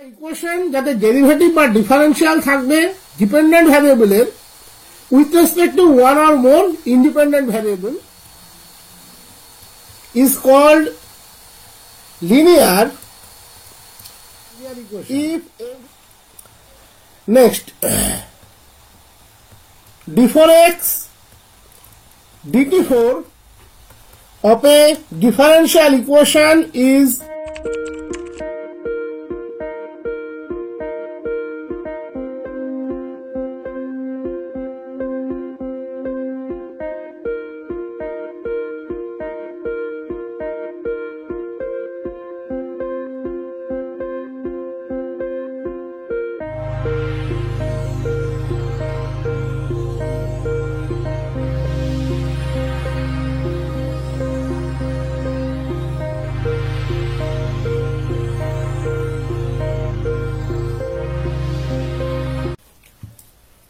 Equation যাতে derivative বা differential থাকবে ডিপেন্ডেন্ট ভ্যারিয়েবলের with respect to one or more independent variable is called linear equation. If next d4x dt4 of a differential equation is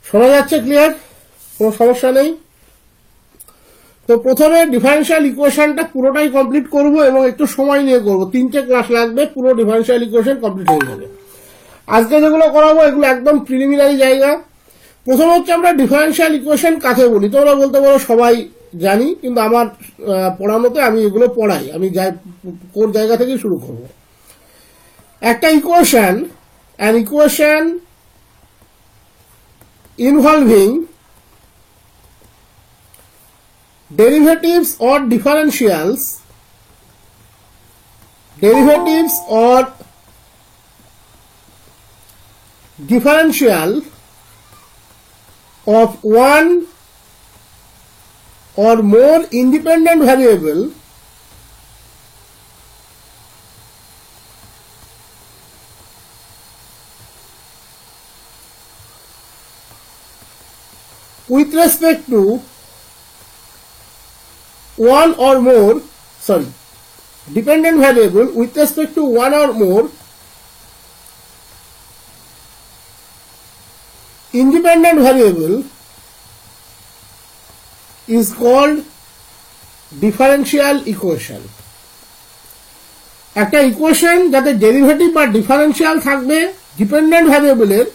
শোনা যাচ্ছে clear, কোনো সমস্যা নেই। তো প্রথমে ডিফারেন্সিয়াল ইকুয়েশনটা পুরোটাই কমপ্লিট করব এবং একটু সময় নিয়ে করব, 3টে ক্লাস লাগবে, পুরো ডিফারেন্সিয়াল ইকুয়েশন কমপ্লিট হয়ে যাবে। আজকে যেগুলো করাবো এগুলো একদম প্রিলিমিনারি জায়গা। প্রথমে হচ্ছে আমরা ডিফারেন্সিয়াল ইকুয়েশন কাকে বলি। তোমরা বলতে পারো সবাই জানি, কিন্তু আমার পড়ানোতে আমি এগুলো পড়াই, আমি কোন জায়গা থেকে শুরু করব। একটা equation, an equation involving derivatives or differential of one or more independent variable with respect to one or more dependent variable with respect to one or more independent variable is called differential equation. একটা equation যাতে derivative বা differential থাকবে dependent ভ্যারিয়েবলের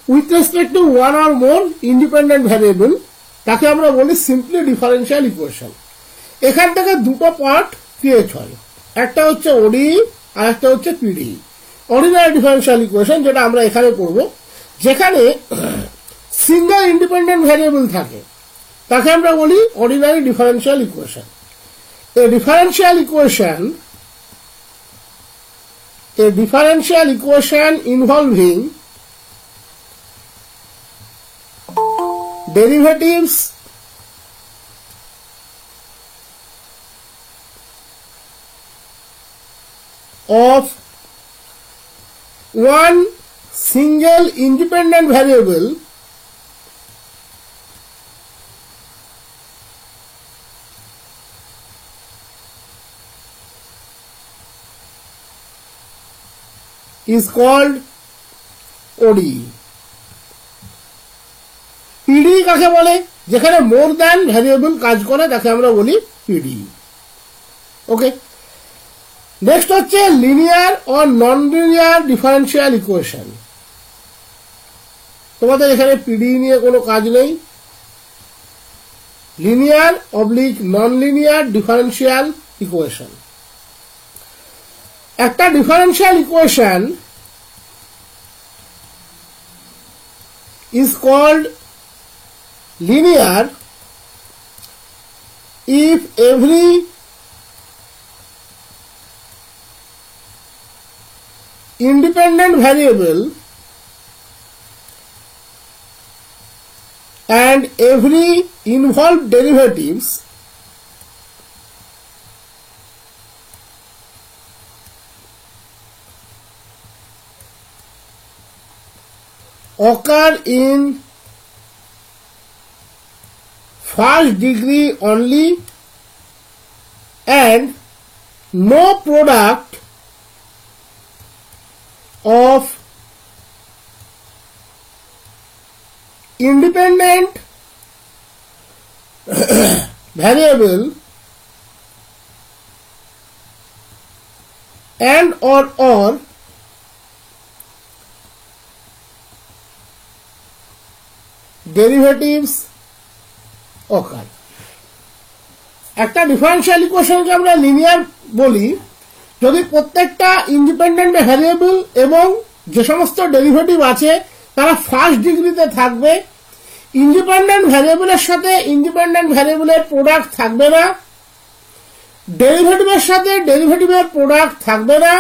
with respect to one or more independent variable, তাকে আমরা বলি simply differential equation. এখান থেকে দুটো পার্ট ক্রিয়েট হয়, একটা হচ্ছে ওডিই আর একটা হচ্ছে পিডিই। অর্ডিনারি ডিফারেন্সিয়াল ইকুয়েশন যেটা আমরা এখানে পড়ব, যেখানে সিঙ্গেল ইন্ডিপেন্ডেন্ট ভ্যারিয়েবল থাকে, তাকে আমরা বলি ordinary differential equation. A differential equation involving derivatives of one single independent variable is called ODE. PD কাকে বলে? যেখানে মোর দ্যান ভ্যারিয়েবল কাজ করে তাকে আমরা বলি পিডি। ওকে, নেক্সট হচ্ছে linear or non linear differential equation. তোমাদের এখানে পিডি নিয়ে কোনো কাজ নেই। Linear oblique non linear differential equation. একটা differential equation is called linear if every independent variable and every involved derivatives occur in first degree only and no product of independent variable and or derivatives occur. একটা differential ইকুয়েশনকে আমরা linear বলি যদি প্রত্যেকটা independent variable এবং যে সমস্ত derivative আছে তারা ফার্স্ট ডিগ্রিতে থাকবে, ইন্ডিপেন্ডেন্ট ভ্যারিয়েবলের সাথে ইন্ডিপেন্ডেন্ট ভ্যারিয়েবলের প্রোডাক্ট থাকবে না, ডেরিভেটিভের সাথে ডেরিভেটিভের প্রোডাক্ট থাকবে না,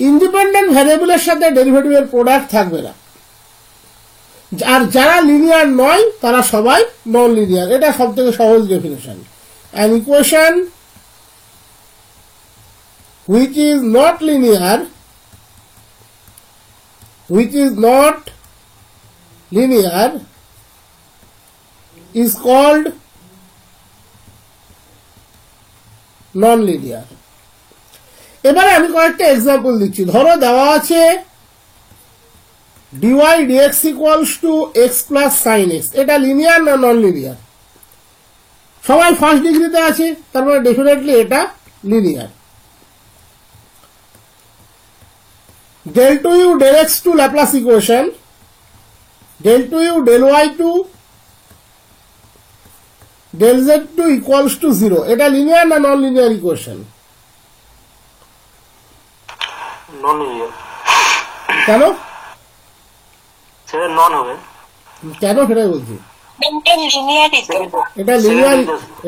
ইন্ডিপেন্ডেন্ট ভ্যারিয়েবলের সাথে ডেরিভেটিভের প্রোডাক্ট থাকবে না। আর যারা লিনিয়ার নয় তারা সবাই নন লিনিয়ার। এটা সব থেকে সহজ definition. An equation which is not linear is called non-linear. এবারে আমি কয়েকটা এক্সাম্পল দিচ্ছি। ধরো দেওয়া আছে dy dx equals to x plus sin x, এটা লিনিয়ার না নন লিনিয়ার? সবাই ফার্স্ট ডিগ্রিতে আছে, তার মানে ডেফিনেটলি এটা linear. del 2u del x2 Laplace equation, del 2u del y2 del z2 equals to 0, এটা লিনিয়ার না non linear equation? Non linear. কেন? সেটা নন হবে। কেন সেটাই বলছি।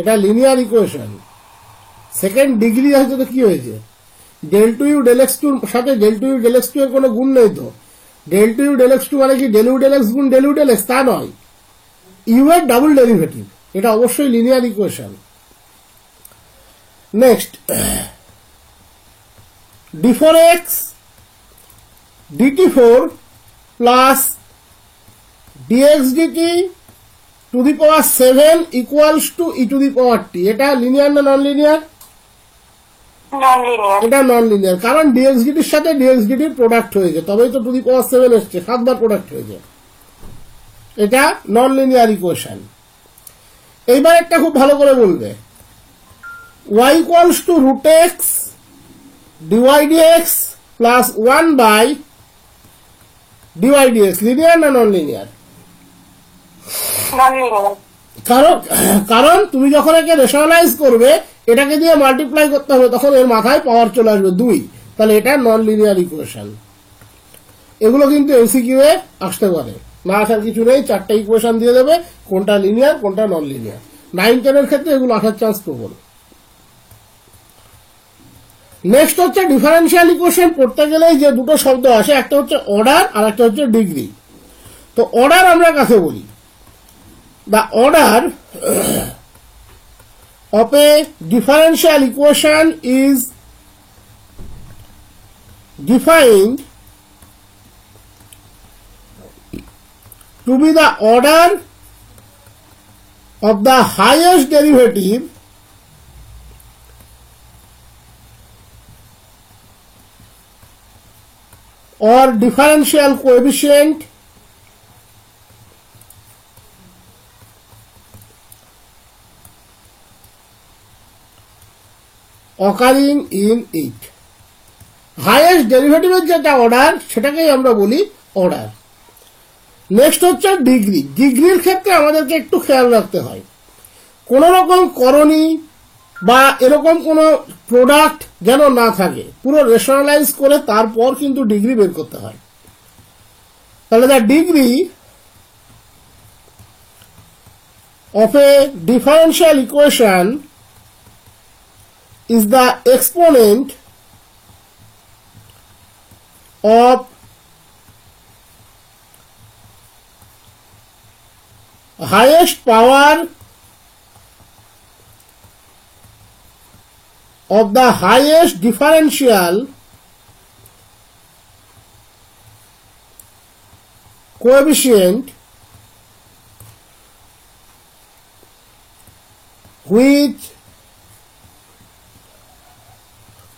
এটা লিনিয়ার ইকুয়েশন। সেকেন্ড ডিগ্রি হয়তো তো কি হয়েছে, del 2u del x2 সাথে del 2u del x2 এর কোনো গুণ নেই তো। del 2u del x2 মানে কি del u del x গুণ del u del x? তা নয়, u এর ডাবল ডেরিভেটিভ। এটা অবশ্যই linear equation. Next, d4x dt4 plus dx dt to the power 7 equals to e to the power t, এটা linear না নন লিনিয়ার? এটা non linear, কারণ dx dt এর সাথে dx dt এর প্রোডাক্ট হয়েছে, তবেই তো টু দি পাওয়ার 7 এসছে, 7 বার প্রোডাক্ট হয়েছে। এটা নন লিনিয়ার ইকুয়েশন। এইবার একটা খুব ভালো করে বলবে, y equals to root x dy dx plus 1 by dy dx, linear না নন লিনিয়ার? কারণ তুমি যখন একে রেশনালাইজ করবে এটাকে দিয়ে মাল্টিপ্লাই করতে হবে, তখন এর মাথায় পাওয়ার চলে আসবে 2, তাহলে এটা নন লিনিয়ার ইকুয়েশন। এগুলো কিন্তু এমসিকিউ এ আসতে পারে, না আসার কিছু নেই। 4টা ইকুয়েশন দিয়ে দেবে, কোনটা লিনিয়ার কোনটা নন লিনিয়ার। 9-10 এর ক্ষেত্রে এগুলো আসার চান্স প্রবল। নেক্সট হচ্ছে ডিফারেন্সিয়াল ইকুয়েশন পড়তে গেলেই যে দুটো শব্দ আসে, একটা হচ্ছে অর্ডার আর একটা হচ্ছে ডিগ্রি। তো অর্ডার আমরা কাকে বলি? The order of a differential equation is defined to be the order of the highest derivative or differential coefficient occurring in it. Highest ডেরিভেটিভের যেটা অর্ডার সেটাকেই আমরা বলি অর্ডার। নেক্সট হচ্ছে ডিগ্রি। ডিগ্রির ক্ষেত্রে আমাদেরকে একটু খেয়াল রাখতে হয়, কোন রকম করণী বা এরকম কোনো প্রোডাক্ট যেন না থাকে, পুরো রেশনালাইজ করে তারপর কিন্তু ডিগ্রি বের করতে হয়। তাহলে the degree of A differential equation is the exponent of highest power of the highest differential coefficient which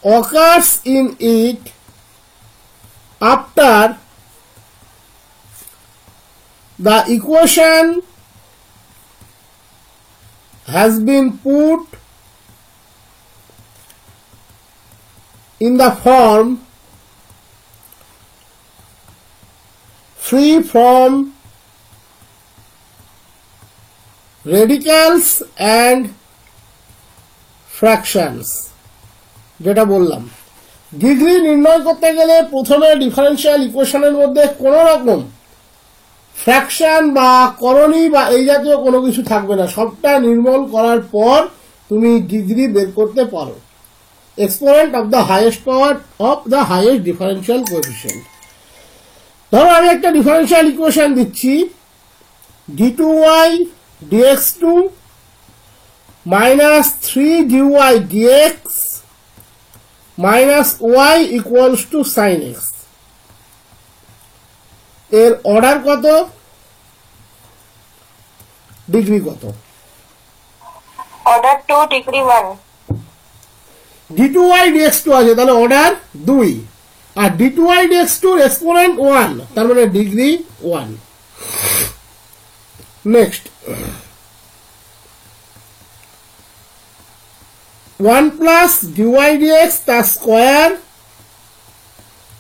occurs in it after the equation has been put in the form free from radicals and fractions, যেটা বললাম degree নির্ণয় করতে গেলে প্রথমে differential ইকুয়েশনের মধ্যে কোনো রকম ফ্র্যাকশন বা করণী বা এই জাতীয় কোনো কিছু থাকবে না, সবটা নির্মূল করার পর তুমি ডিগ্রি বের করতে পারো। Exponent of the highest power of the highest differential coefficient. ধরো আমি একটা ডিফারেন্সিয়াল ইকুয়েশন দিচ্ছি, d2y dx2 minus 3dy dx minus y equals to sin x। এর অর্ডার কত, ডিগ্রি কত? Order 2, degree 1। d2y dx2 আছে, তাহলে অর্ডার 2, আর d2y dx2 এক্সপোনেন্ট 1, তার মানে degree 1। Next 1 plus dy dx তার square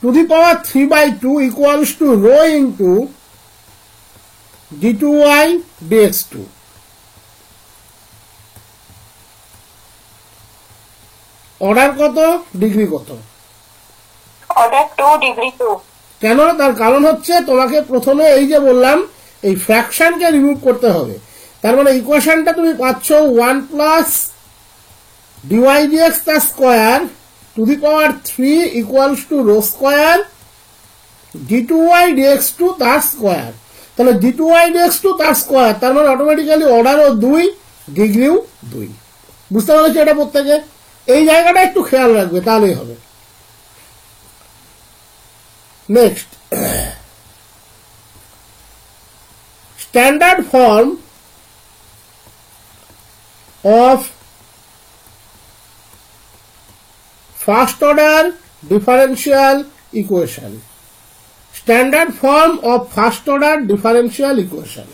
two the power 3/2 equals to rho into d2y dx2। Order কত, degree কত? Order 2, degree 2। কেন? তার কারণ হচ্ছে তোমাকে প্রথমে এই যে বললাম এই ফ্র্যাকশনকে রিমুভ করতে হবে। তার মানে ইকুয়েশনটা তুমি পাচ্ছ 1 plus dy dx তার square two the power 3 equals to rho square d2y dx2 তার স্কোয়ার। তাহলে d2y dx2 তার স্কোয়ার, তার মানে অটোমেটিক্যালি অর্ডারও 2, ডিগ্রিও 2। বুঝতে পারছি এটা প্রত্যেকে? এই জায়গাটা একটু খেয়াল রাখবে, তাহলেই হবে। Next standard form of first order differential equation. Standard form of first order differential equation,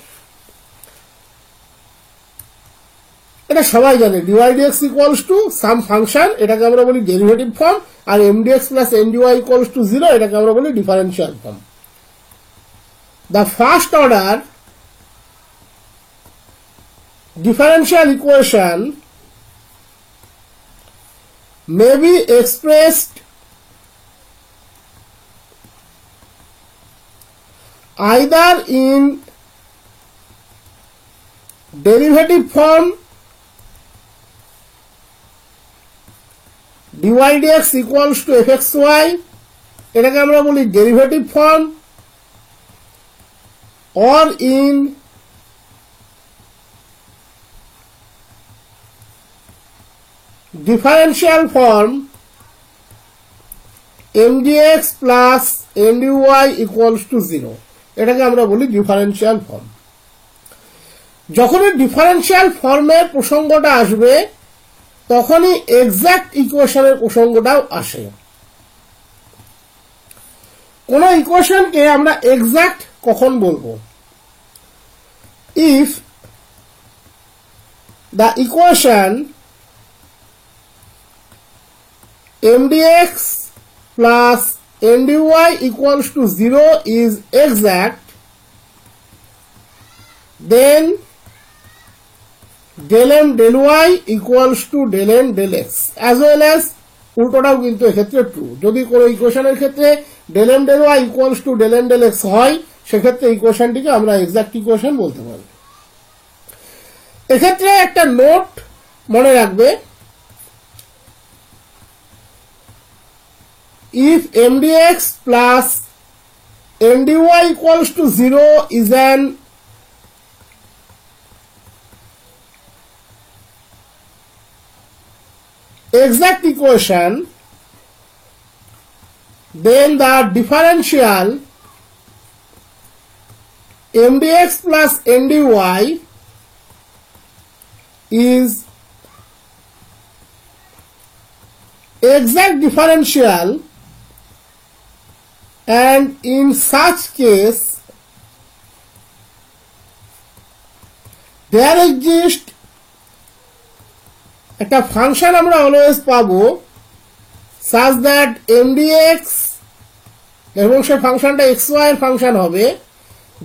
এটা সবাই জানে। dy dx equals to some function, এটাকে আমরা বলি ডেরিভেটিভ ফর্ম, আর mdx plus mdy equals to 0, এটাকে আমরা বলি differential form. The first order differential equation may be expressed either in derivative form dy dx equals to fxy, এটাকে আমরা বলি derivative form, or in differential form mdx plus mdy equals to 0, এটাকে আমরা বলি differential form. যখনই differential ফর্মের প্রসঙ্গটা আসবে তখনই এক্সাক্ট ইকুয়েশনের প্রসঙ্গটাও আসে। কোন ইকুয়েশনকে আমরা এক্সাক্ট কখন বলবো? If the equation mdx plus mdy equals to 0 is exact, then del m del y equals to del n del x, as well as উল্টোটাও কিন্তু এক্ষেত্রে ট্রু। যদি কোনো ইকুয়েশনের ক্ষেত্রে del m del y equals to del n del x হয়, সেক্ষেত্রে ইকুয়েশনটিকে আমরা exact equation বলতে পারি। এক্ষেত্রে একটা নোট মনে রাখবে, if mdx plus mdy equals to 0 is an exact equation, then the differential mdx plus mdy is exact differential, and in such case there exists একটা ফাংশন আমরা অলওয়েজ পাবো such that mdx এবং সেই ফাংশনটা xy এর function হবে,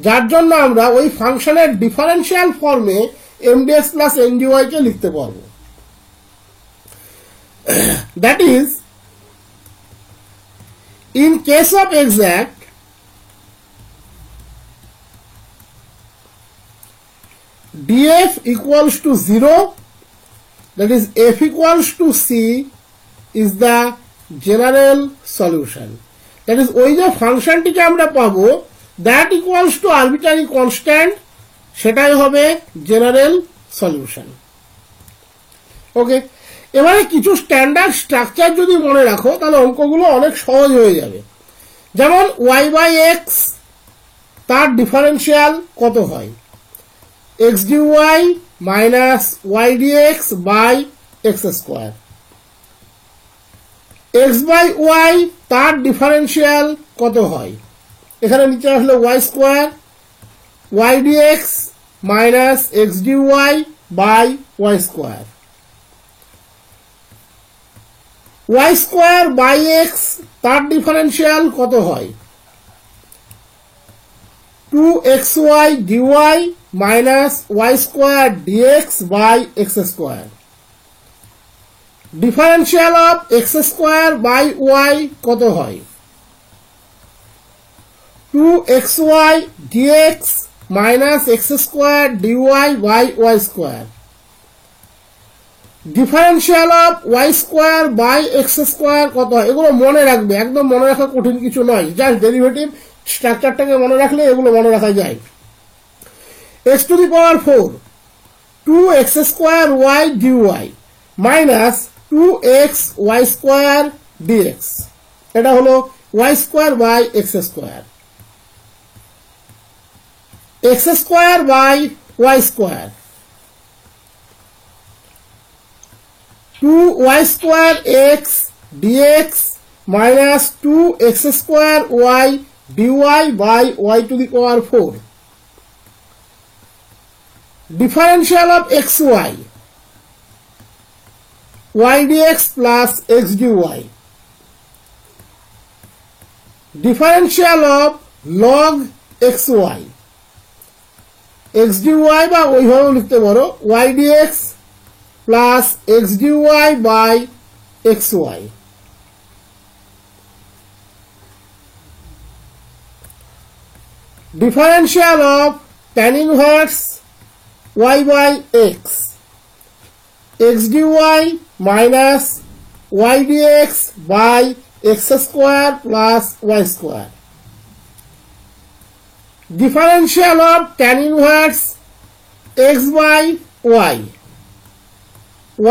যার জন্য আমরা ওই ফাংশনের ডিফারেন্সিয়াল ফর্মে mdx প্লাস ndy কে লিখতে পারবো। That is in case of exact df equals to 0, that is f equals to c is the general solution. That is ওই যে ফাংশনটিকে আমরা পাবো that equals to arbitrary constant, সেটাই হবে জেনারেল সলিউশন। ওকে, এবারে কিছু স্ট্যান্ডার্ড স্ট্রাকচার যদি মনে রাখো তাহলে অঙ্কগুলো অনেক সহজ হয়ে যাবে। যেমন y বাই এক্স, তার ডিফারেন্সিয়াল কত হয়? X dy minus y dx by x square. X by y, তার ডিফারেন্সিয়াল কত হয়? এখানে নিচে আসলে y square, y dx minus x dy by y square. Y square by x, তার ডিফারেন্সিয়াল কত হয়? 2xy dy minus y square dx by x square. Differential of x square by y কত হয়? 2xy dx minus x square dy by y square. Differential of y square by x square কত হয়? এগুলো মনে রাখবে, একদম মনে রাখা কঠিন কিছু নয়, জাস্ট ডেরিভেটিভ স্ট্রাকচারটাকে মনে রাখলে এগুলো মনে রাখা যায়। X to the power 4 2x square y dy minus 2x y square dx, এটা হলো y square by x square. X square by y square, 2y square x dx minus 2x square y dy by y to the power 4. Differential of xy, y dx plus x dy. Differential of log xy, x dy বা ওইভাবে লিখতে পারো y dx plus x dy by xy. Differential of tan inverse y by x, x dy minus y dx by x square plus y square. Differential of tan inverse x by y,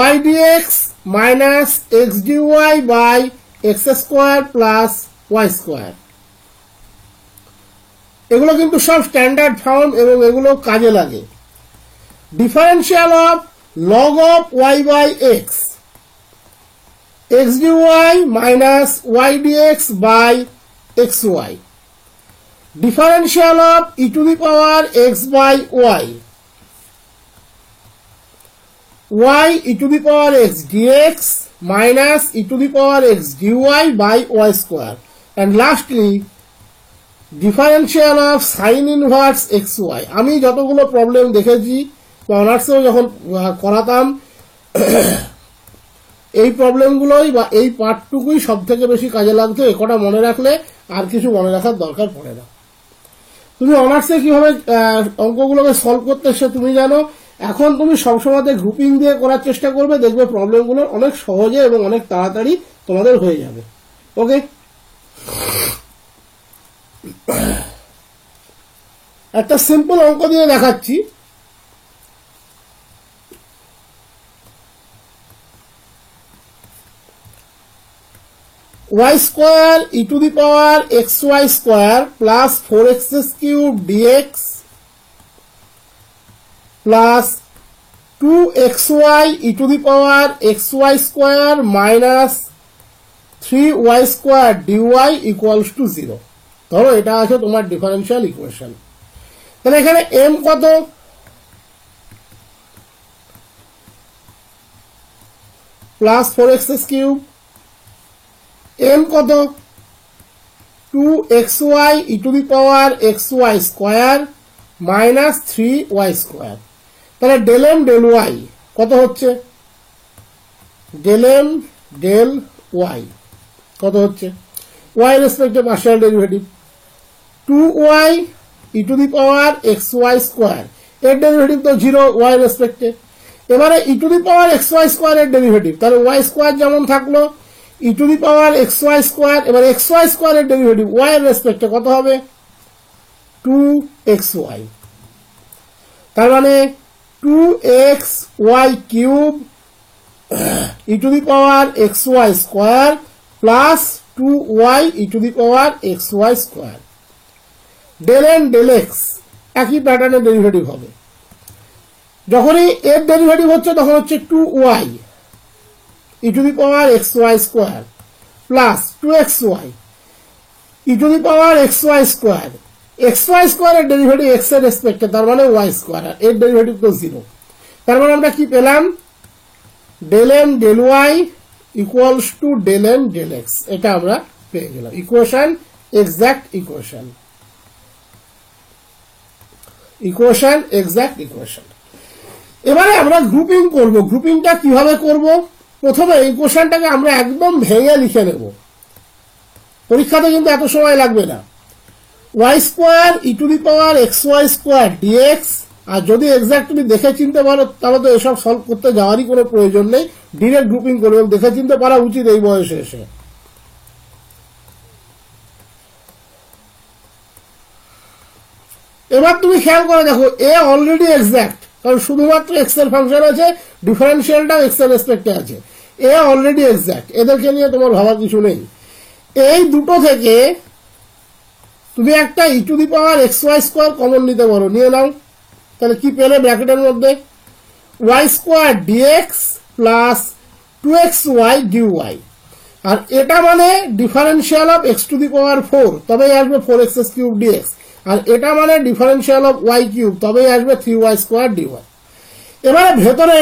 y dx minus x dy by x square plus y square. এগুলো কিন্তু সব standard form এবং এগুলো কাজে লাগে। Differential of log of y by x, x dy minus y dx by xy. Differential of e to the power x by y, y e to the power x dx minus e to the power x dy by y square. And lastly, differential of sin inverse xy. আমি যতগুলো problem দেখেছি বা অনার্সেও যখন করাতাম এই প্রবলেমগুলোই বা এই পার্টটুকুই সব থেকে বেশি কাজে লাগতো। এ কটা মনে রাখলে আর কিছু মনে রাখার দরকার পড়ে না। তুমি অনার্সে কিভাবে অঙ্কগুলোকে সলভ করতে সে তুমি জানো। এখন তুমি সবসময় গ্রুপিং দিয়ে করার চেষ্টা করবে, দেখবে প্রবলেমগুলো অনেক সহজে এবং অনেক তাড়াতাড়ি তোমাদের হয়ে যাবে। ওকে, একটা সিম্পল অঙ্ক দিয়ে দেখাচ্ছি। y square e to the power xy square plus 4x cube dx plus 2xy e to the power xy square minus 3y square dy equals to 0. ধরো এটা আছে তোমার ডিফারেন্সিয়াল ইকুয়েশন। তাহলে এখানে m কত? প্লাস 4x কিউব, m কত? 2xy e to the power xy square minus 3y square. তাহলে del m del y কত হচ্ছে, ডেল এম ডেল ওয়াই কত হচ্ছে, ওয়াই রেসপেক্টে partial derivative 2y e to the power x y square, এর derivative তো 0 y রেসপেক্টে। এবারে e to the power x y square এর ডেরিভেটিভ, তাহলে ওয়াই স্কোয়ার যেমন থাকলো e to the power x y square, এবার এক্স ওয়াই স্কোয়ার এর ডেরিভেটিভ ওয়াই এর রেসপেক্টে কত হবে 2xy, তার মানে 2xy cube e to the power x y square plus 2y e to the power x y square. Del n del x একই প্যাটার্নের ডেরিভেটিভ হবে, যখনই এর ডেরিভেটিভ হচ্ছে তখন হচ্ছে 2y e to the power x y square plus 2xy e to the power x y square, x y স্কোয়ারের derivative x এর রেসপেক্টে, তার মানে ওয়াই স্কোয়ার, এর ডেরিভেটিভ তো 0। তার মানে আমরা কি পেলাম, del m del y equals to del n del x, এটা আমরা পেয়ে গেলাম equation, exact equation, equation exact equation. এবারে আমরা গ্রুপিং করব। গ্রুপিংটা কিভাবে করব, প্রথমে ইকুয়েশনটাকে আমরা একদম ভেঙে লিখে নেব, পরীক্ষাতে কিন্তু এত সময় লাগবে না। Y square e to the power x y square dx, আর যদি এক্সাক্ট তুমি দেখে চিনতে পারো তাহলে তো এসব সলভ করতে যাওয়ারই কোনো প্রয়োজন নেই, ডিরেক্ট গ্রুপিং করবে, দেখে চিনতে পারা উচিত এই বয়সে এসে। এবার তুমি খেয়াল করে দেখো এ অলরেডি এক্সাক্ট, কারণ শুধুমাত্র এক্স এর ফাংশন আছে, ডিফারেন্সিয়ালটাও এক্স এর রেসপেক্টে আছে, এ অলরেডি এক্সাক্ট, এদেরকে নিয়ে তোমার ভাবার কিছু নেই। এই দুটো থেকে তুমি একটা e to the power x y square common নিতে পারো, নিয়ে নাও। তাহলে কি পেলে ব্র্যাকেটের মধ্যে y square dx plus 2xy dy, আর এটা মানে differential of x to the power 4, তবেই আসবে 4x কিউব dx, আর এটা মানে ডিফারেন্সিয়াল অফ ওয়াই কিউব, তবেই আসবে 3y স্কোয়ার dy। এবারে ভেতরে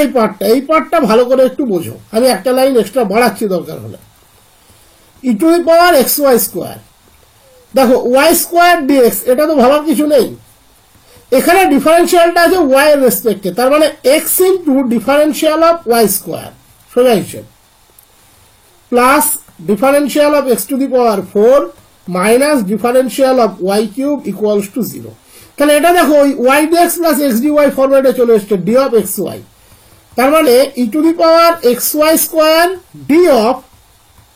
এই পার্টটা ভালো করে একটু বোঝো, আমি একটা লাইন এক্সট্রা বাড়াচ্ছি দরকার হলে। E to the power x y square, দেখো ওয়াই স্কোয়ার ডিএক্স, এটা তো ভাবার কিছু নেই, এখানে ডিফারেন্সিয়ালটা আছে ওয়াই এর রেসপেক্টে, তার মানে x into differential of y square, সোজা হিসেব, plus differential of x to the power 4 minus differential of y cube equals to 0। তাহলে এটা দেখো ওই y dx plus x dy ফরম্যাটে চলে এসছে, ডি অফ এক্স ওয়াই, তার মানে e to the power x y square d of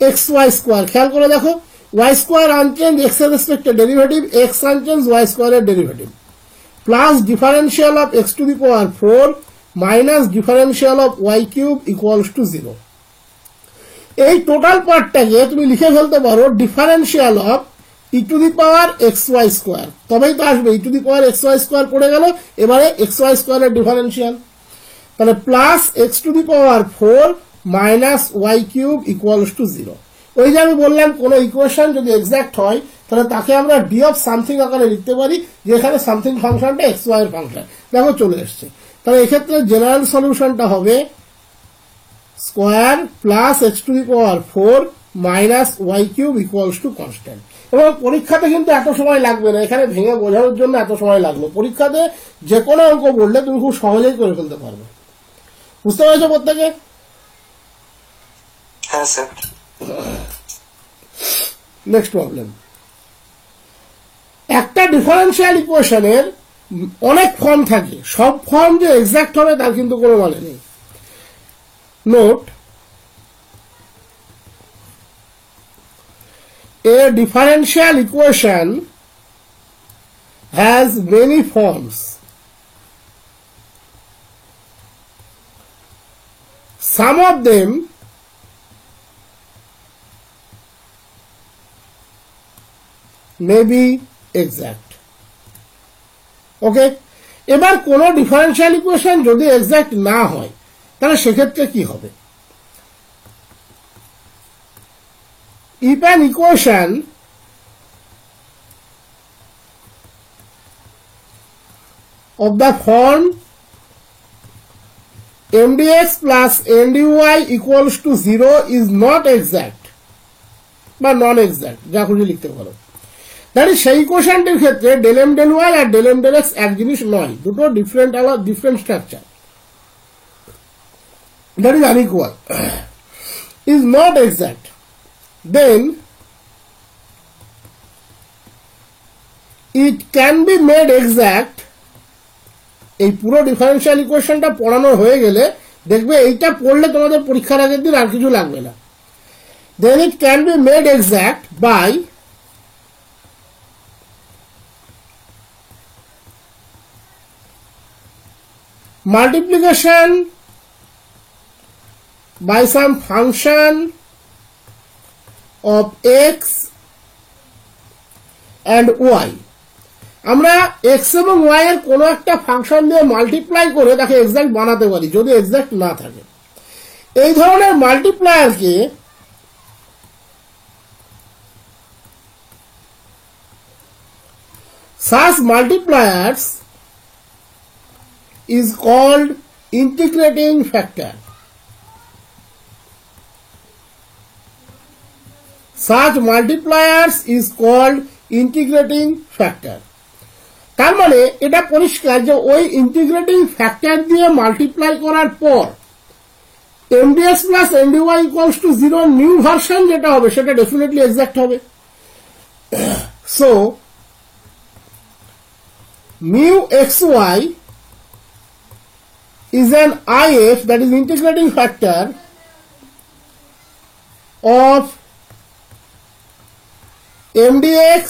x y square. খেয়াল করে দেখো ওয়াই স্কোয়ার আনচেঞ্জ, এক্স এর রেসপেক্টে ডেরিভেটিভ, এক্স আনচেঞ্জ, ওয়াই স্কোয়ারের derivative, plus differential of x to the power 4 minus differential of y cube equals to 0। এই total পার্টটাকে তুমি লিখে ফেলতে পারো differential of e to the power x y square, তবেই তো আসবে e to the power x y square পড়ে গেল, এবারে এক্স ওয়াই স্কোয়ারের ডিফারেন্সিয়াল, তাহলে plus x to the power 4 minus y cube equals to 0। ওই যে আমি বললাম কোন ইকুয়েশন যদি এক্সাক্ট হয় তাহলে তাকে আমরা ডি অফ সামথিং আকারে লিখতে পারি, যেখানে সামথিং ফাংশনটা এক্স ওয়াই এর ফাংশন, দেখো চলে এসছে। তাহলে এক্ষেত্রে জেনারেল সলিউশনটা হবে square plus x to the power 4 minus y cube equals to constant. এবং পরীক্ষাতে কিন্তু এত সময় লাগবে না, এখানে ভেঙে বোঝানোর জন্য এত সময় লাগলো, পরীক্ষাতে যে কোনো অঙ্ক বললে তুমি খুব সহজেই করে ফেলতে পারবে। বুঝতে পেরেছো প্রত্যেকে? হ্যাঁ স্যার। নেক্সট প্রবলেম, একটা ডিফারেন্সিয়াল ইকুয়েশনের অনেক ফর্ম থাকে, সব ফর্ম যে এক্সাক্ট হবে তার কিন্তু কোনো মানে নেই। Note, a differential equation has many forms. Some of them may be exact. Okay? এবার কোন ডিফারেন্সিয়াল ইকুয়েশন যদি এক্সাক্ট না হয় তাহলে সেক্ষেত্রে কি হবে? If an equation of the form mdx plus ndy equals to 0 is not exact বা নন এক্সাক্ট, যা খুশি লিখতে পারো, তাহলে সেই ইকুয়েশনটির ক্ষেত্রে ডেল এম ডেল ওয়াই আর ডেল এম ডেল এক্স এক জিনিস নয়, দুটো different structure. that is unequal is not exact, then it can be made exact. এই পুরো ডিফারেন্সিয়াল ইকুয়েশনটা পড়ানো হয়ে গেলে দেখবে এইটা পড়লে তোমাদের পরীক্ষার আগের দিন আর কিছু লাগবে না। then it can be made exact by multiplication by some function of x and y. আমরা x এবং y এর কোন একটা ফাংশন দিয়ে মাল্টিপ্লাই করে তাকে এক্সাক্ট বানাতে পারি যদি এক্সাক্ট না থাকে। এই ধরনের মাল্টিপ্লায়ারকে such multipliers is called integrating factor. Such multipliers is called integrating factor. তার মানে এটা পরিষ্কার যে ওই ইন্টিগ্রেটিং ফ্যাক্টর দিয়ে মাল্টিপ্লাই করার পর mdx plus mdy equals to 0 new version যেটা হবে সেটা ডেফিনেটলি এক্সাক্ট হবে। So mu xy is an if, that is integrating factor of mdx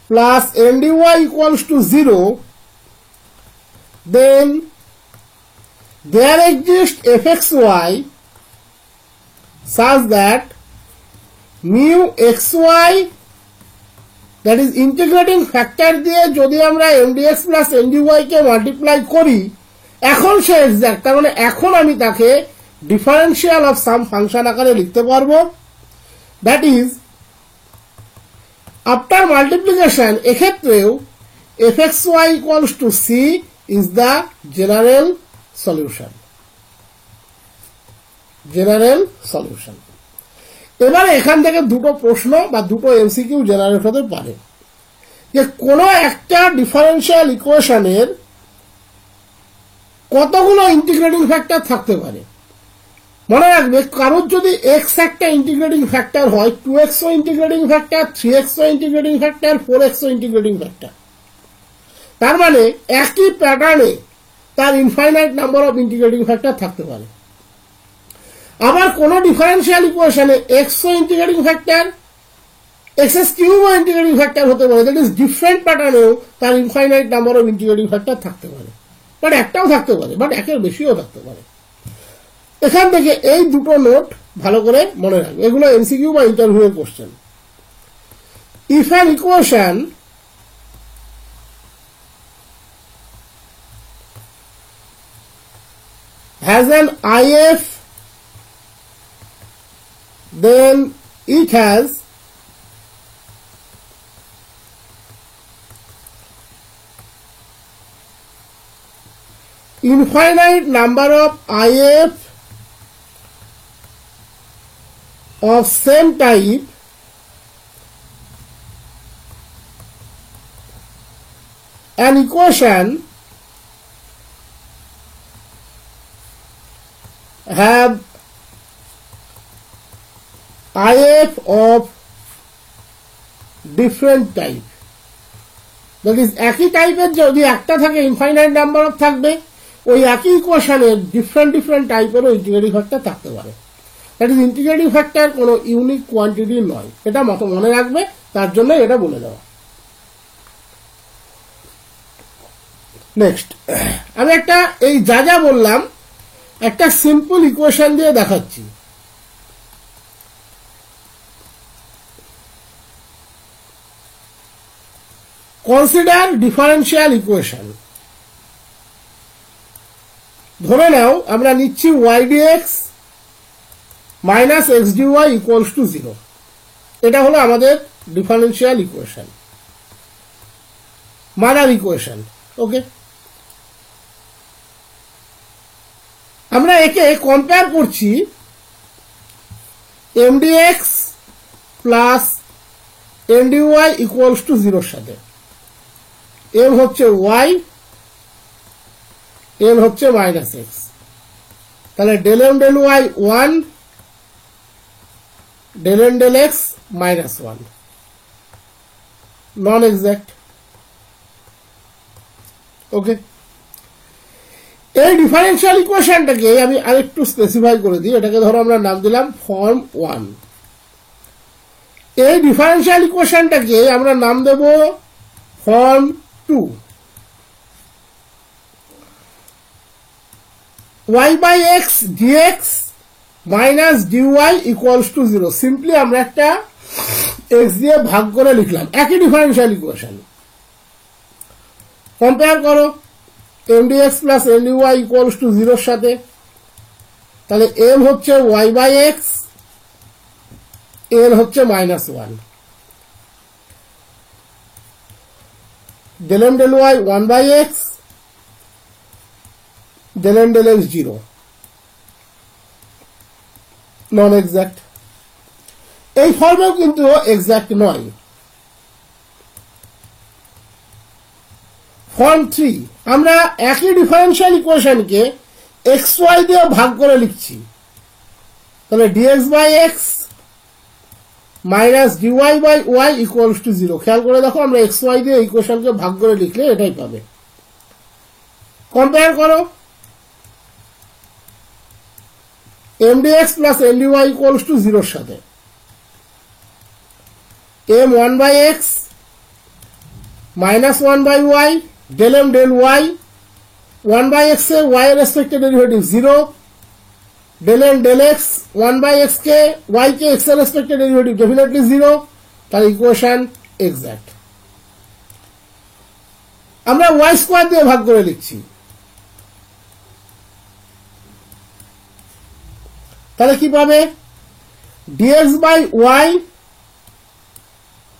plus mdy equals to 0, then there exists fxy such that mu xy, that is integrating factor দিয়ে যদি আমরা mdx plus mdy কে multiply করি এখন সে exact. তার মানে এখন আমি তাকে ডিফারেন্সিয়াল অফ সাম ফাংশন আকারে লিখতে পারবো। দ্যাট ইজ আফটার মাল্টিপ্লিকেশন এক্ষেত্রেও fxy equals to c is the general solution. General solution. এবারে এখান থেকে দুটো প্রশ্ন বা দুটো এমসিকিউ জেনারেট হতে পারে যে কোনো একটা ডিফারেন্সিয়াল ইকুয়েশনের কতগুলো ইন্টিগ্রেটিং ফ্যাক্টর থাকতে পারে। মনে রাখবে কারোর যদি x একটা ইন্টিগ্রেটিং ফ্যাক্টর হয় 2x ও ইন্টিগ্রেটিং ফ্যাক্টর, 3x ও ইন্টিগ্রেটিং ফ্যাক্টর, 4x ও ইন্টিগ্রেটিং ফ্যাক্টর। তার মানে একই প্যাটার্নে তার infinite number of integrating factor থাকতে পারে। আবার কোন ডিফারেন্সিয়াল ইকুয়েশনে x ও ইন্টিগ্রেটিং ফ্যাক্টর, x কিউব ও ইন্টিগ্রেটিং ফ্যাক্টর হতে পারে। দ্যাট ইজ ডিফারেন্ট প্যাটার্নেও তার infinite number of integrating factor থাকতে পারে, বাট একটাও থাকতে পারে, বাট একের বেশিও থাকতে পারে। এখান থেকে এই দুটো নোট ভালো করে মনে রাখবে, এগুলো এমসিকিউ বা ইন্টারভিউ এর question. If an equation has an if, then it has infinite number of if of same type an equation have if of different type, that is একই টাইপের যদি একটা থাকে ইনফাইনাইট নাম্বার অফ থাকবে, ওই একই ইকুয়েশনের ডিফারেন্ট টাইপেরও ইন্টিগ্রেটিং ফ্যাক্টর থাকতে পারে। দ্যাট ইজ ইন্টিগ্রেটিং ফ্যাক্টর কোনো ইউনিক কোয়ান্টিটি নয়, এটা মনে রাখবে, তার জন্য এটা বলে দেওয়া। নেক্সট আমি একটা এই যা বললাম একটা সিম্পল ইকুয়েশন দিয়ে দেখাচ্ছি। Consider differential equation. ধরে নাও আমরা নিচ্ছি y dx minus x dy equals to 0। এটা হলো আমাদের ডিফারেন্সিয়াল ইকুয়েশন, মানার ইকুয়েশন। ওকে, আমরা একে কম্পেয়ার করছি mdx plus mdy equals to 0 সাথে। m হচ্ছে y, n হচ্ছে মাইনাস এক্স। তাহলে del m del y 1, del n del x -1, non exact. Okay, এই ডিফারেন্সিয়াল ইকুয়েশনটাকে আমি আরেকটু স্পেসিফাই করে দিই। এটাকে ধরো আমরা নাম দিলাম ফর্ম 1। এই ডিফারেন্সিয়াল ইকুয়েশনটাকে আমরা নাম দেব form 2। y by x dx minus dy equals to 0। Simply আমরা একটা x দিয়ে ভাগ করে লিখলাম, একই ডিফারেন্সিয়াল ইকুয়েশন। কম্পেয়ার করো m dx plus n dy equals to 0 এর সাথে। তাহলে m হচ্ছে y by x, n হচ্ছে -1, del m del y 1 by x, del n del x 0, non exact. এই ফর্মেও কিন্তু এক্সাক্ট নয়। ফর্ম 3, আমরা একই ডিফারেন্সিয়াল ইকুয়েশনকে xy দিয়ে ভাগ করে লিখছি। তাহলে dx by x minus dy by y equals to 0। খেয়াল করে দেখো, আমরা xy দিয়ে ইকুয়েশনকে ভাগ করে লিখলে এটাই পাবে। কম্পেয়ার করো m dx plus n dy equals to 0 এর সাথে। m 1 by x minus 1 by y, del m del y 1 by x এ y এর রেসপেক্টে derivative 0, del n del x 1 by x কে y কে x এর রেসপেক্টে ডেরিভেটিভ ডেফিনেটলি 0। তার ইকুয়েশন এক্সাক্ট। আমরা y স্কয়ার দিয়ে ভাগ করে লিখছি। তাহলে কি পাবে? dx by y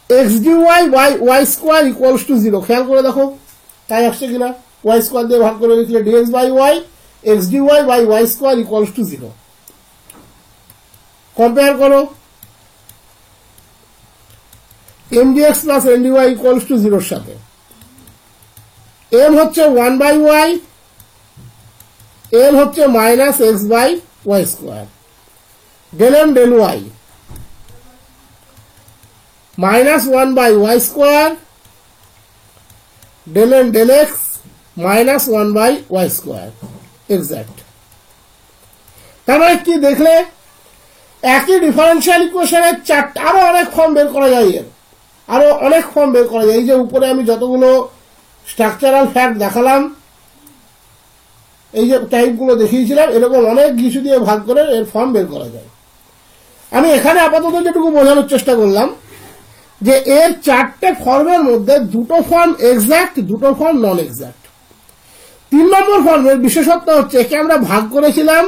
x dy by y square equals to 0। খেয়াল করে দেখো তাই আসছে কিনা। y স্কয়ার দিয়ে ভাগ করে লিখলে dx by y x dy by y square equals to 0। Compare করো m dx plus n dy equals to 0 এর সাথে। m হচ্ছে 1 by y, n হচ্ছে minus x by y square, del m del y minus 1 by y square, del n del x minus 1 by y square, exact। তার মানে কি দেখলে, একই differential ইকুয়েশনের আরো অনেক ফর্ম বের করা যায়। আরো অনেক ফর্ম বের করা যায়। এই যে উপরে আমি যতগুলো স্ট্রাকচারাল ফ্যাক্ট দেখালাম, এই যে টাইপগুলো দেখিয়েছিলাম, এরকম অনেক কিছু দিয়ে ভাগ করে এর ফর্ম বের করা যায়। আমি এখানে আপাতত যেটুকু বোঝানোর চেষ্টা করলাম যে এর 4টে ফর্মের মধ্যে 2টো ফর্ম এক্সাক্ট, 2টো ফর্ম নন এক্সাক্ট। 3 নম্বর ফর্মের বিশেষত্ব হচ্ছে একে আমরা ভাগ করেছিলাম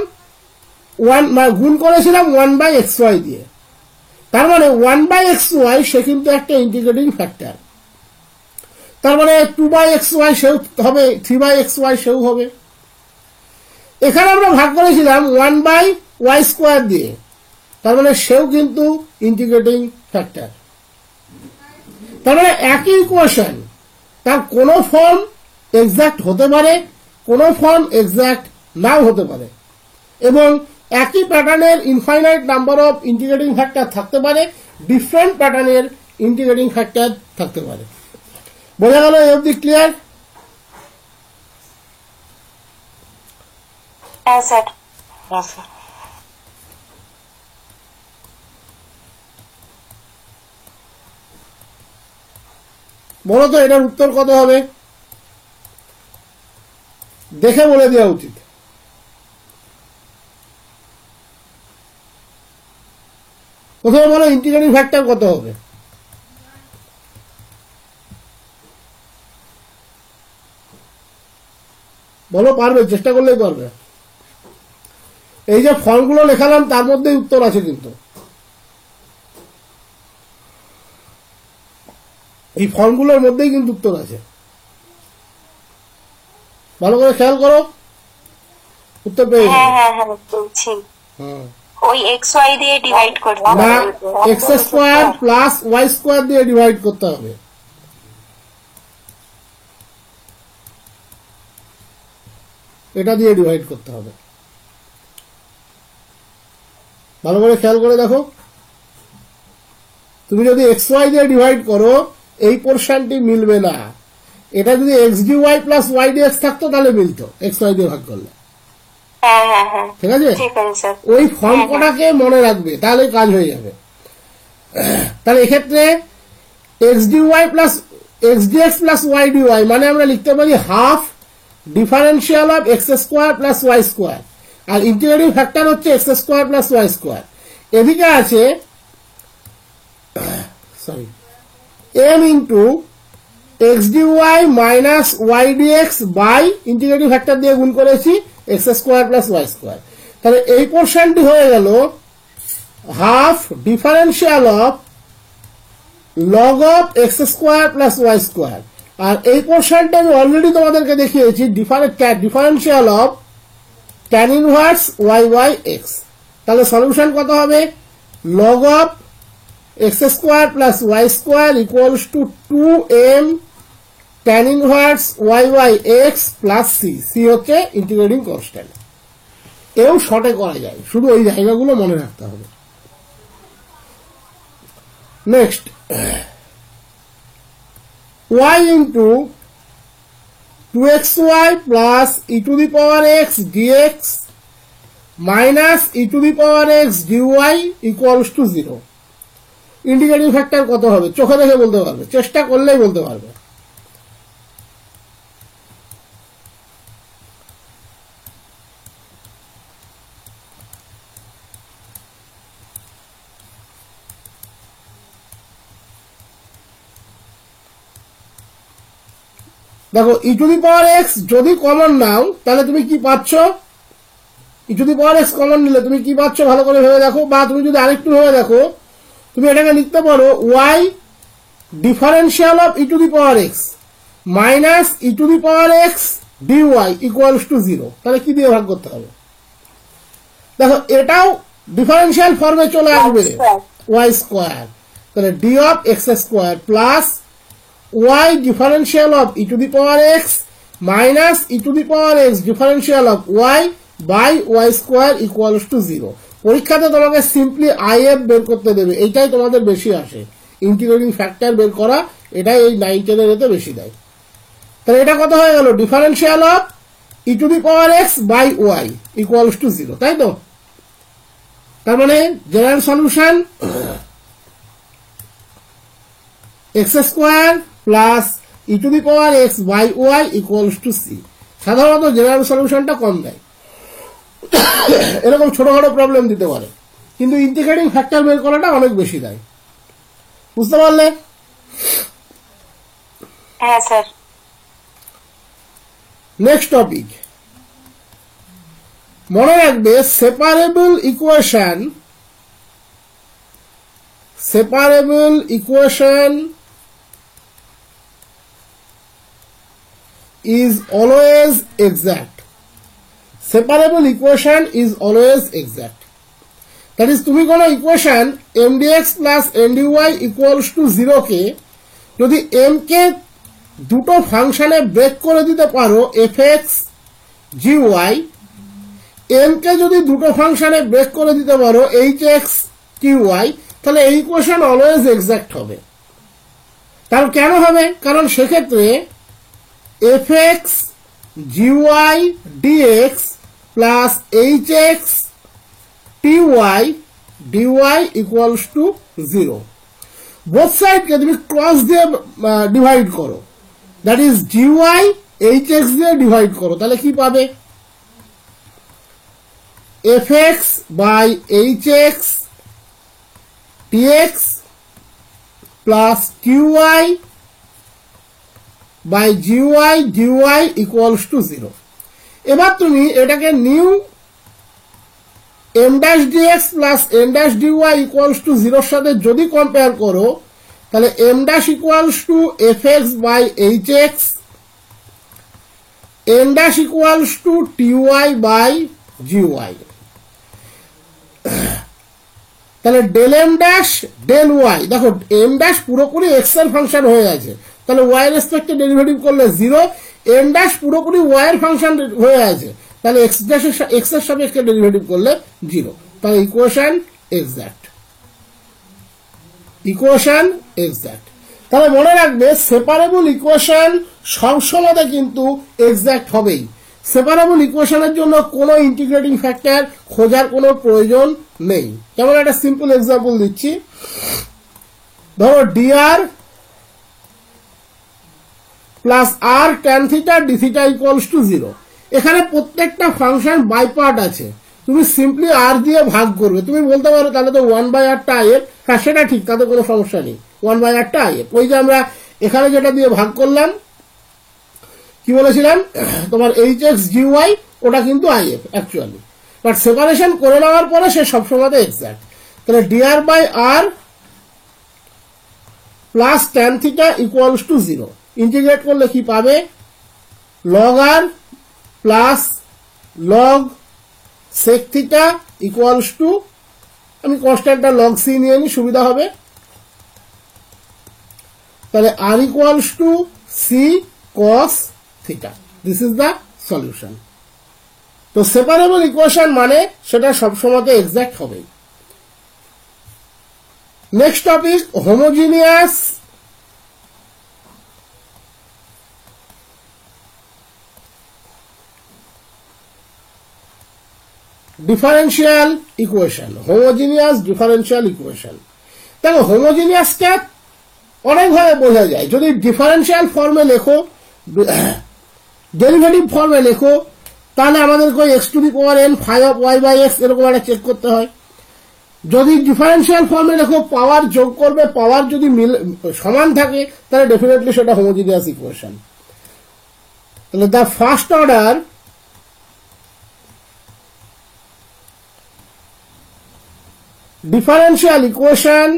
গুণ করেছিলাম 1 by xy দিয়ে। তার মানে 1 by xy সে কিন্তু একটা ইন্টিগ্রেটিং ফ্যাক্টর। তার মানে 2 by xy সেও হবে, 3 by xy সেও হবে। এখানে আমরা ভাগ করেছিলাম 1 by y স্কয়ার দিয়ে, তার মানে সেও কিন্তু ইন্টিগ্রেটিং ফ্যাক্টর। তার মানে একই ইকুয়েশন, তার কোন ফর্ম এক্সাক্ট হতে পারে, কোন ফর্ম এক্সাক্ট নাও হতে পারে, এবং একই প্যাটার্নের infinite number of integrating factor থাকতে পারে, ডিফারেন্ট প্যাটার্নের ইন্টিগ্রেটিং ফ্যাক্টর থাকতে পারে। বোঝা গেল? এই অবধি ক্লিয়ার? হ্যাঁ স্যার। বলো তো এটার উত্তর কত হবে? দেখে বলে দেওয়া উচিত। প্রথমে বলো ইন্টিগ্রেটিং ফ্যাক্টর কত হবে? বলো, পারবে, চেষ্টা করলেই পারবে। এই যে ফর্মগুলো লেখালাম তার মধ্যেই উত্তর আছে, কিন্তু এই ফর্মগুলোর মধ্যেই কিন্তু উত্তর আছে। ভালো করে খেয়াল করো, উত্তর পেয়ে যাবে। হ্যাঁ হ্যাঁ হ্যাঁ বলছি, ওই xy দিয়ে ডিভাইড করতে না, হবে। X square plus y square দিয়ে ডিভাইড করতে হবে। এটা দিয়ে ডিভাইড করতে হবে। ভালো করে খেয়াল করে দেখো, তুমি যদি এক্স ওয়াই দিয়ে ডিভাইড করো এই পোর্শনটি মিলবে না। এটা যদি x d y plus y d x থাকতো তাহলে মিলতো এক্স ওয়াই দিয়ে ভাগ করলে। হ্যাঁ হ্যাঁ হ্যাঁ ঠিক আছে, ঠিক আছে স্যার। ওই ফর্ম কটাকে মনে রাখবে, তাহলে কাজ হয়ে যাবে। তাহলে এক্ষেত্রে x d y plus x d x plus y d y মানে আমরা লিখতে পারি half differential of x square plus y square, আর ইন্টিগ্রেটিং ফ্যাক্টর হচ্ছে x square plus y square. এদিকে আছে sorry m into x d y minus y d x by integrating factor দিয়ে গুণ করেছি x square plus y square. তাহলে এই পোর্শনটি হয়ে গেল half differential of log of x square plus y square, আর এই পোর্শনটা আমি অলরেডি তোমাদেরকে দেখিয়েছি differential of tan inverse y by x. তাহলে সলিউশন কত হবে? Log of x square plus y square equals to 2m tan inverse y by x plus c. C হচ্ছে ইন্টিগ্রেটিং কনস্ট্যান্ট। এও শর্টে করা যায়, শুধু ওই জায়গাগুলো মনে রাখতে হবে। Next y into 2xy plus e to the power x dx minus e to the power x dy equals to 0. Integrating factor কত হবে চোখে দেখে বলতে পারবে, চেষ্টা করলেই বলতে পারবে। দেখো e to the power x যদি কমন নাও তাহলে তুমি কি পাচ্ছ? E to the power x common নিলে তুমি কি পাচ্ছ ভালো করে ভেবে দেখো, বা তুমি যদি আরেকটু ভেবে দেখো তুমি এটাকে লিখতে পারো y differential of e to the power x minus e to the power x dy equals to 0। তাহলে কি দিয়ে ভাগ করতে হবে? দেখো এটাও ডিফারেন্সিয়াল ফর্মে চলে আসবে ওয়াই স্কোয়ার, তাহলে D of x square plus y differential of e to the power x minus e to the power x differential of y by y square equals to 0. পরীক্ষাতে তোমাকে সিম্পলি IF বের করতে দেবে, এইটাই তোমাদের বেশি আসে, ইন্টিগ্রেটিং ফ্যাক্টর বের করা, এটাই এই 9-10 এর এতে বেশি দেয়। তাহলে এটা কত হয়ে গেল? Differential of e to the power x by y equals to 0, তাই তো? তার মানে general solution x square plus e to the power x by y equals to c. সাধারণত জেনারেল সলিউশনটা কম দেয়, এরকম ছোটখাটো প্রবলেম দিতে পারে, কিন্তু ইন্টিগ্রেটিং ফ্যাক্টর বের করাটা অনেক বেশি দেয়। বুঝতে পারলে? হ্যাঁ স্যার। নেক্সট টপিক মনে রাখবে, separable equation is always exact. Separable equation is always exact. That is, তুমি কোন equation mdx plus ndy equals to 0 কে যদি m কে দুটো ফাংশনে ব্রেক করে দিতে পারো fx gy, m কে যদি দুটো ফাংশনে ব্রেক করে দিতে পারো hx ky, তাহলে এই ইকুয়েশন অলওয়েজ এক্সাক্ট হবে। তার কেন হবে? কারণ সেক্ষেত্রে fx gy dx plus hx ty dy equals to 0. Both সাইডকে তুমি ক্রস দিয়ে ডিভাইড করো, দ্যাট ইজ gy hx দিয়ে ডিভাইড করো, তাহলে কি পাবে? fx by hx dx plus qy by gy dy equals to 0. এবার তুমি এটাকে new m dash dx plus n dash dy equals to 0 এর সাথে যদি কম্পেয়ার করো, তাহলে m dash equals to fx by hx, n dash equals to ty by gy. তাহলে del m dash del y, দেখো এম ড্যাশ পুরোপুরি x এর function হয়ে আছে, তাহলে ওয়াই এর রেসপেক্টে ডেরিভেটিভ করলে 0, এম ড্যাশ পুরোপুরি ওয়াই এর ফাংশন হয়ে আছে, তাহলে এক্স এর সাপেক্ষে ডেরিভেটিভ করলে 0। তাহলে ইকুয়েশন এক্সাক্ট, ইকুয়েশন এক্সাক্ট। তাহলে মনে রাখবে সেপারেবল ইকুয়েশন সবসময় কিন্তু এক্সাক্ট হবেই। সেপারেবল ইকুয়েশনের জন্য কোনো ইন্টিগ্রেটিং ফ্যাক্টর খোঁজার কোনো প্রয়োজন নেই। যেমন একটা সিম্পল এক্সাম্পল দিচ্ছি, ধরো dr plus r tan theta d theta equals to 0। এখানে প্রত্যেকটা ফাংশন বাই পার্ট আছে, তুমি সিম্পলি r দিয়ে ভাগ করবে। তুমি বলতে পারো তাহলে তো 1/r টা if, হ্যাঁ সেটা ঠিক, তাতে কোনো সমস্যা নেই, 1/r টা if। ওই যে আমরা এখানে যেটা দিয়ে ভাগ করলাম, কি বলেছিলাম তোমার hx/gy, ওটা কিন্তু if অ্যাকচুয়ালি, বাট সেপারেশন করে নেওয়ার পরে সে সবসময় এক্সাক্ট। তাহলে dr by r plus tan theta equals to 0, integrate করলে কি পাবে, log r plus log sec theta equals to, আমি কনস্ট্যান্টটা log c নিয়ে নি, সুবিধা হবে। তাহলে r equals to c cos theta, this is the solution. তো সেপারেবল ইকুয়েশন মানে সেটা সবসময় এক্সাক্ট হবে। Next topic, homogeneous differential equation. Homogeneous differential equation, দেখো হোমোজিনিয়াসটা অনেকভাবে বোঝা যায়। যদি ডিফারেন্সিয়াল ফর্মে লেখো, ডেরিভেটিভ ফর্মে লেখো, তাহলে আমাদেরকে x two the power n phi of y by x এরকম একটা চেক করতে হয়। যদি ডিফারেন্সিয়াল ফর্মে লেখো, পাওয়ার যোগ করবে, পাওয়ার যদি সমান থাকে তাহলে ডেফিনেটলি সেটা হোমোজিনিয়াস ইকুয়েশন। তাহলে the first order differential equation,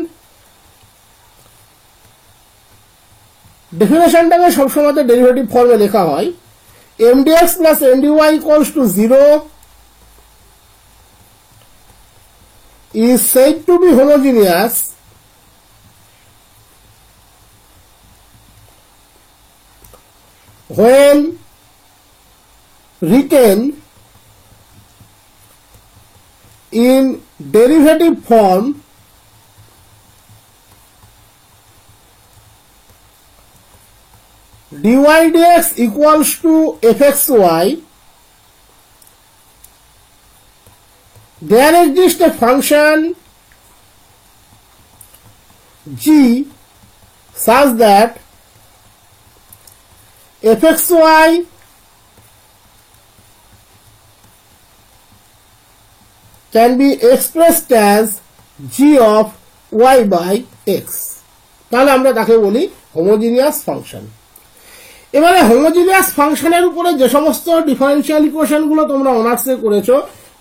ডেফিনেশনটাকে সবসময় ডেরিভেটিভ ফর্মে লেখা হয়। mdx plus ndy equals to 0 is said to be homogeneous when written in derivative form dy dx equals to fxy, there exists a function g such that fxy can be expressed as g of y by x, তাহলে আমরা তাকে বলি homogeneous function. এবারে homogeneous ফাংশনের উপরে যে সমস্ত differential equation গুলো তোমরা অনার্সে করেছো,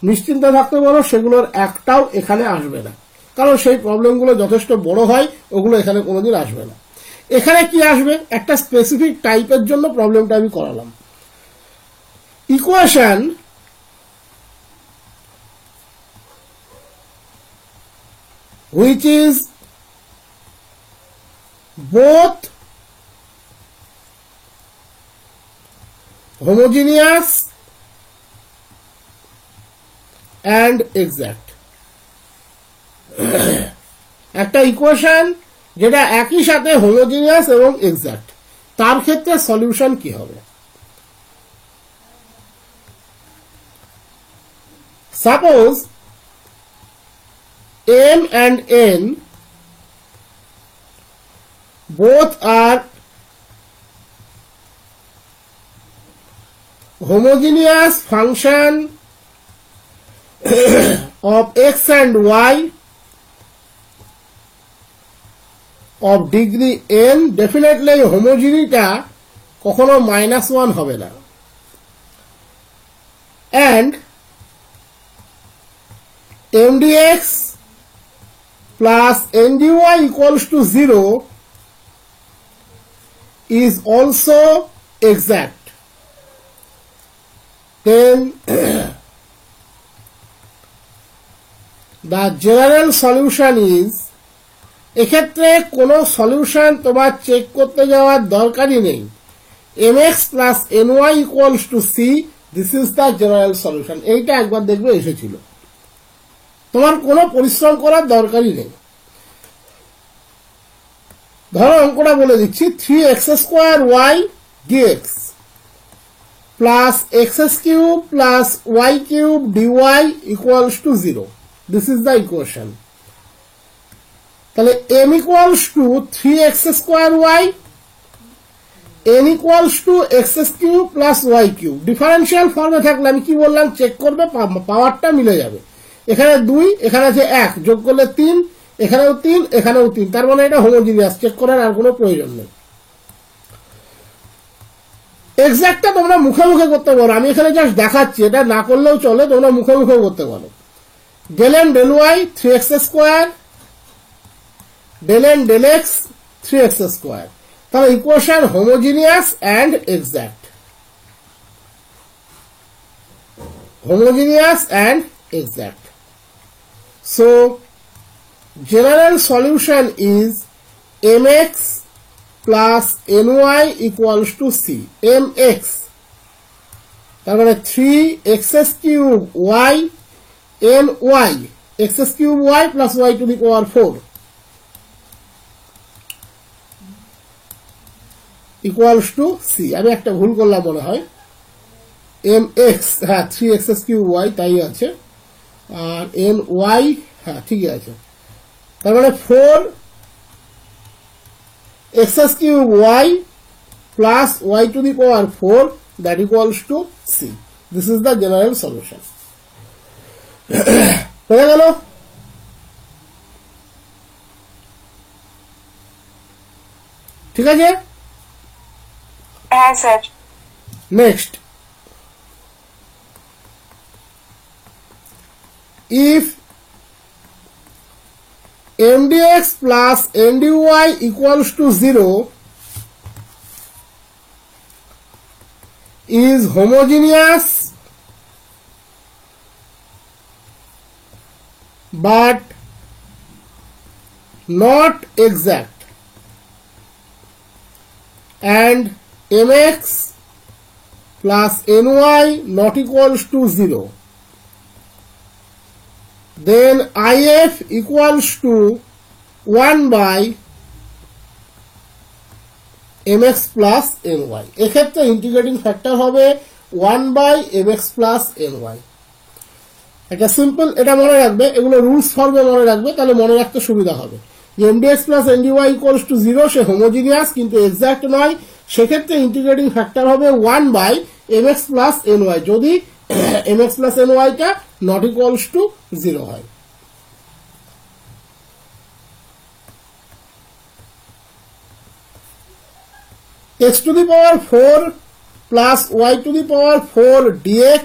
নিশ্চিন্ত থাকতে পারো সেগুলোর একটাও এখানে আসবে না, কারণ সেই প্রবলেমগুলো যথেষ্ট বড় হয়, ওগুলো এখানে কোনোদিন আসবে না। এখানে কি আসবে, একটা স্পেসিফিক টাইপের জন্য প্রবলেমটা আমি করালাম। Equation which is both homogeneous and exact, একটা ইকুয়েশন যেটা একই সাথে হোমোজিনিয়াস এবং এক্সাক্ট, তার ক্ষেত্রে সলিউশন কি হবে। Suppose m and n both are homogeneous function of x and y of degree n, definitely homogeneity কখনো -1 হবে না, and mdx plus ndy equals to 0 is also exact, then the general solution is, এক্ষেত্রে কোনো solution তোমার check করতে যাওয়ার দরকারই নেই, mx plus ny equals to c, this is the general solution। এইটা একবার দেখবে এসেছিল। তোমার কোনো পরিশ্রম করার দরকারই নেই। ধরো অঙ্কটা বলে দিচ্ছি, 3x² dx plus x³ plus y³ dy equals to 0. This is the equation. তাহলে m equals to 3x² n equals to x³ plus y³ differential ফর্মে থাকলে আমি কি বললাম, চেক করবে, পাওয়ারটা মিলে যাবে। এখানে 2, এখানে আছে 1, যোগ করলে 3, এখানেও 3, এখানেও 3, তার মানে এটা হোমোজিনিয়াস, চেক করার আর কোনো প্রয়োজন নেই। এক্সাক্টটা তোমরা মুখে মুখে করতে পারো, আমি এখানে জাস্ট দেখাচ্ছি, এটা না করলেও চলে, তোমরা মুখে মুখে করতে পারো। del n del y 3x², del n del x 3x², তাহলে equation homogeneous and exact, homogeneous and exact. So general solution is mx plus ny equals to c. mx তার মানে 3x³ y ny x³ y plus y to the power 4 equals to c. আমি একটা ভুল করলাম মনে হয়, mx, হ্যাঁ 3x³ y তাই আছে, আর ny, হ্যাঁ ঠিকই আছে, তার মানে 4x³ y plus y to the power 4 that equals to c. This is the general solution. হয়ে গেল? ঠিক আছে, হ্যাঁ sir. Next, if mdx plus mdy equals to 0 is homogeneous but not exact, and mx plus ny not equals to 0, then if equals to 1 by mx plus ny. এক্ষেত্রে integrating factor হবে 1 by mx plus ny. এটা simple, এটা মনে রাখবে, এগুলো rules ফর্মে মনে রাখবে, তাহলে মনে রাখতে সুবিধা হবে। যে mdx plus mdy equals to 0 say homogeneous কিন্তু এক্সাক্ট নয়, সেক্ষেত্রে ইন্টিগ্রেটিং ফ্যাক্টর হবে 1 by mx plus ny, যদি mx plus ny টা not equals to 0 হয়। x to the power 4 plus y to the power 4 dx